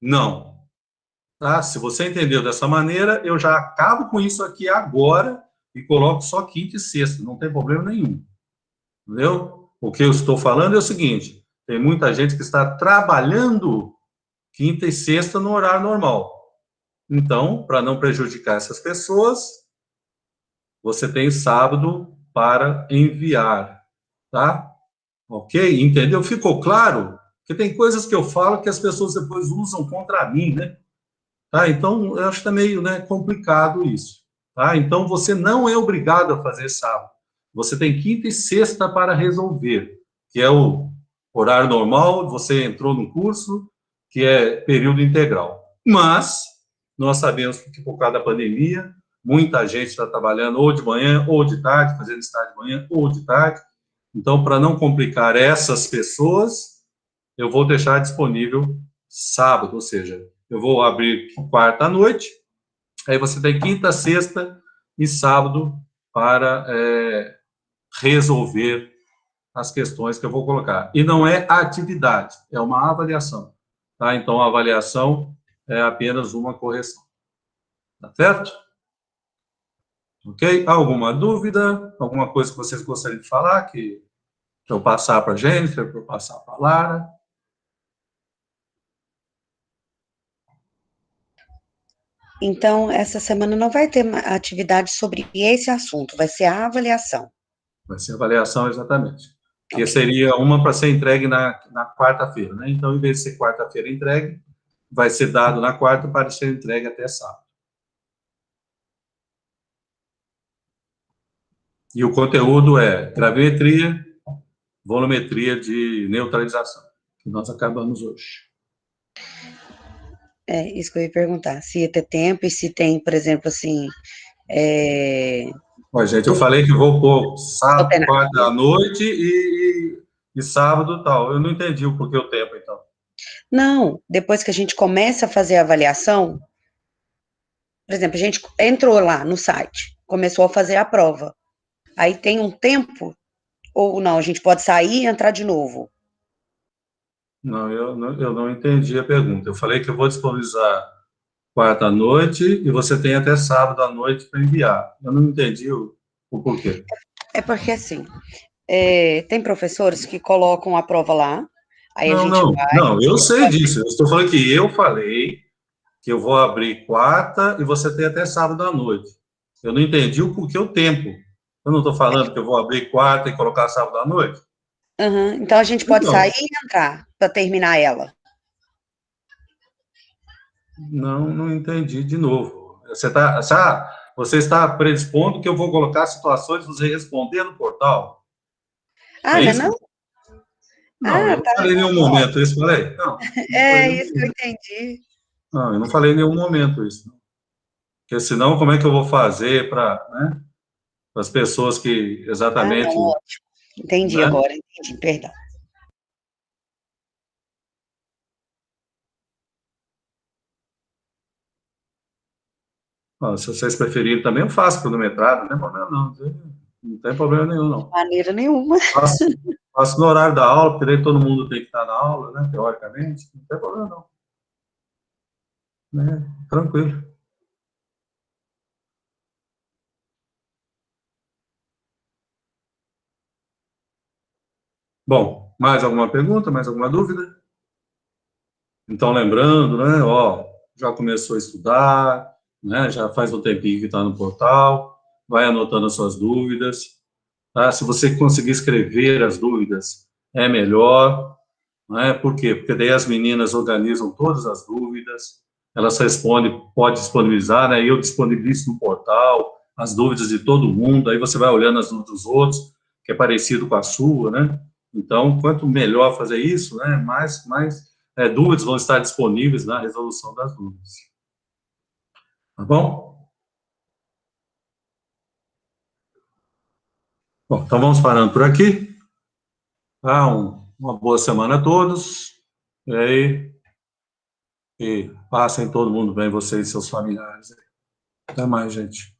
Não. Tá? Se você entendeu dessa maneira, eu já acabo com isso aqui agora e coloco só quinta e sexta, não tem problema nenhum. Entendeu? O que eu estou falando é o seguinte, tem muita gente que está trabalhando quinta e sexta no horário normal. Então, para não prejudicar essas pessoas, você tem sábado para enviar, tá? Ok? Entendeu? Ficou claro? Porque tem coisas que eu falo que as pessoas depois usam contra mim, né? Tá? Então, eu acho que é meio, né, complicado isso. Tá? Então, você não é obrigado a fazer sábado. Você tem quinta e sexta para resolver, que é o horário normal, você entrou no curso, que é período integral. Mas, nós sabemos que por causa da pandemia, muita gente está trabalhando ou de manhã ou de tarde, fazendo estágio de manhã ou de tarde. Então, para não complicar essas pessoas, eu vou deixar disponível sábado, ou seja, eu vou abrir quarta à noite, aí você tem quinta, sexta e sábado para resolver as questões que eu vou colocar. E não é atividade, é uma avaliação. Tá? Então, a avaliação é apenas uma correção. Tá certo? Ok? Alguma dúvida? Alguma coisa que vocês gostariam de falar que eu passar para a Jennifer, para eu passar para a Lara? Então, essa semana não vai ter atividade sobre esse assunto, vai ser a avaliação. Vai ser avaliação, exatamente. Que Ok. seria uma para ser entregue na quarta-feira, né? Então, em vez de ser quarta-feira entregue, vai ser dado na quarta para ser entregue até sábado. E o conteúdo é gravimetria, volumetria de neutralização, que nós acabamos hoje. Isso que eu ia perguntar, se ia ter tempo e se tem, por exemplo, assim, Ó, gente, eu falei que vou pôr sábado, quarta à alternativa. noite e sábado tal. Eu não entendi o porquê o tempo, então. Não, depois que a gente começa a fazer a avaliação, por exemplo, a gente entrou lá no site, começou a fazer a prova, aí tem um tempo, ou não, a gente pode sair e entrar de novo. Não, eu não entendi a pergunta. Eu falei que eu vou disponibilizar quarta à noite e você tem até sábado à noite para enviar. Eu não entendi o porquê. É porque, assim, tem professores que colocam a prova lá, aí a gente vai... Não, eu sei disso. Eu estou falando que eu falei que eu vou abrir quarta e você tem até sábado à noite. Eu não entendi o porquê o tempo. Eu não estou falando que eu vou abrir quarta e colocar sábado à noite? Uhum, então a gente pode Então, sair e entrar para terminar ela. não entendi de novo. Você está predispondo que eu vou colocar situações para você responder no portal? Ah, É não é isso? não? Não, Ah, eu não tá. falei em nenhum momento isso, falei? Não falei em É nenhum isso que eu momento. entendi. Não, eu não falei em nenhum momento isso. Porque senão, como é que eu vou fazer para, né, as pessoas que Ah, não, exatamente, ótimo. Entendi né? agora, entendi, perdão. Ó, se vocês preferirem também, eu faço cronometrado, não tem problema não. Não tem problema nenhum, não. De maneira nenhuma. Faço no horário da aula, porque daí todo mundo tem que estar na aula, né, teoricamente. Não tem problema não. Né? Tranquilo. Bom, mais alguma pergunta, mais alguma dúvida? Então, lembrando, né, ó, já começou a estudar, né, já faz um tempinho que está no portal, vai anotando as suas dúvidas, tá? Se você conseguir escrever as dúvidas, é melhor, né? Por quê? Porque daí as meninas organizam todas as dúvidas, elas respondem, pode disponibilizar, né? Eu disponibilizo no portal as dúvidas de todo mundo, aí você vai olhando as dúvidas dos outros, que é parecido com a sua, né? Então, quanto melhor fazer isso, né, mais dúvidas vão estar disponíveis na resolução das dúvidas. Tá bom? Bom, então vamos parando por aqui. Tá? Uma boa semana a todos. E aí, passem todo mundo bem, vocês e seus familiares. Até mais, gente.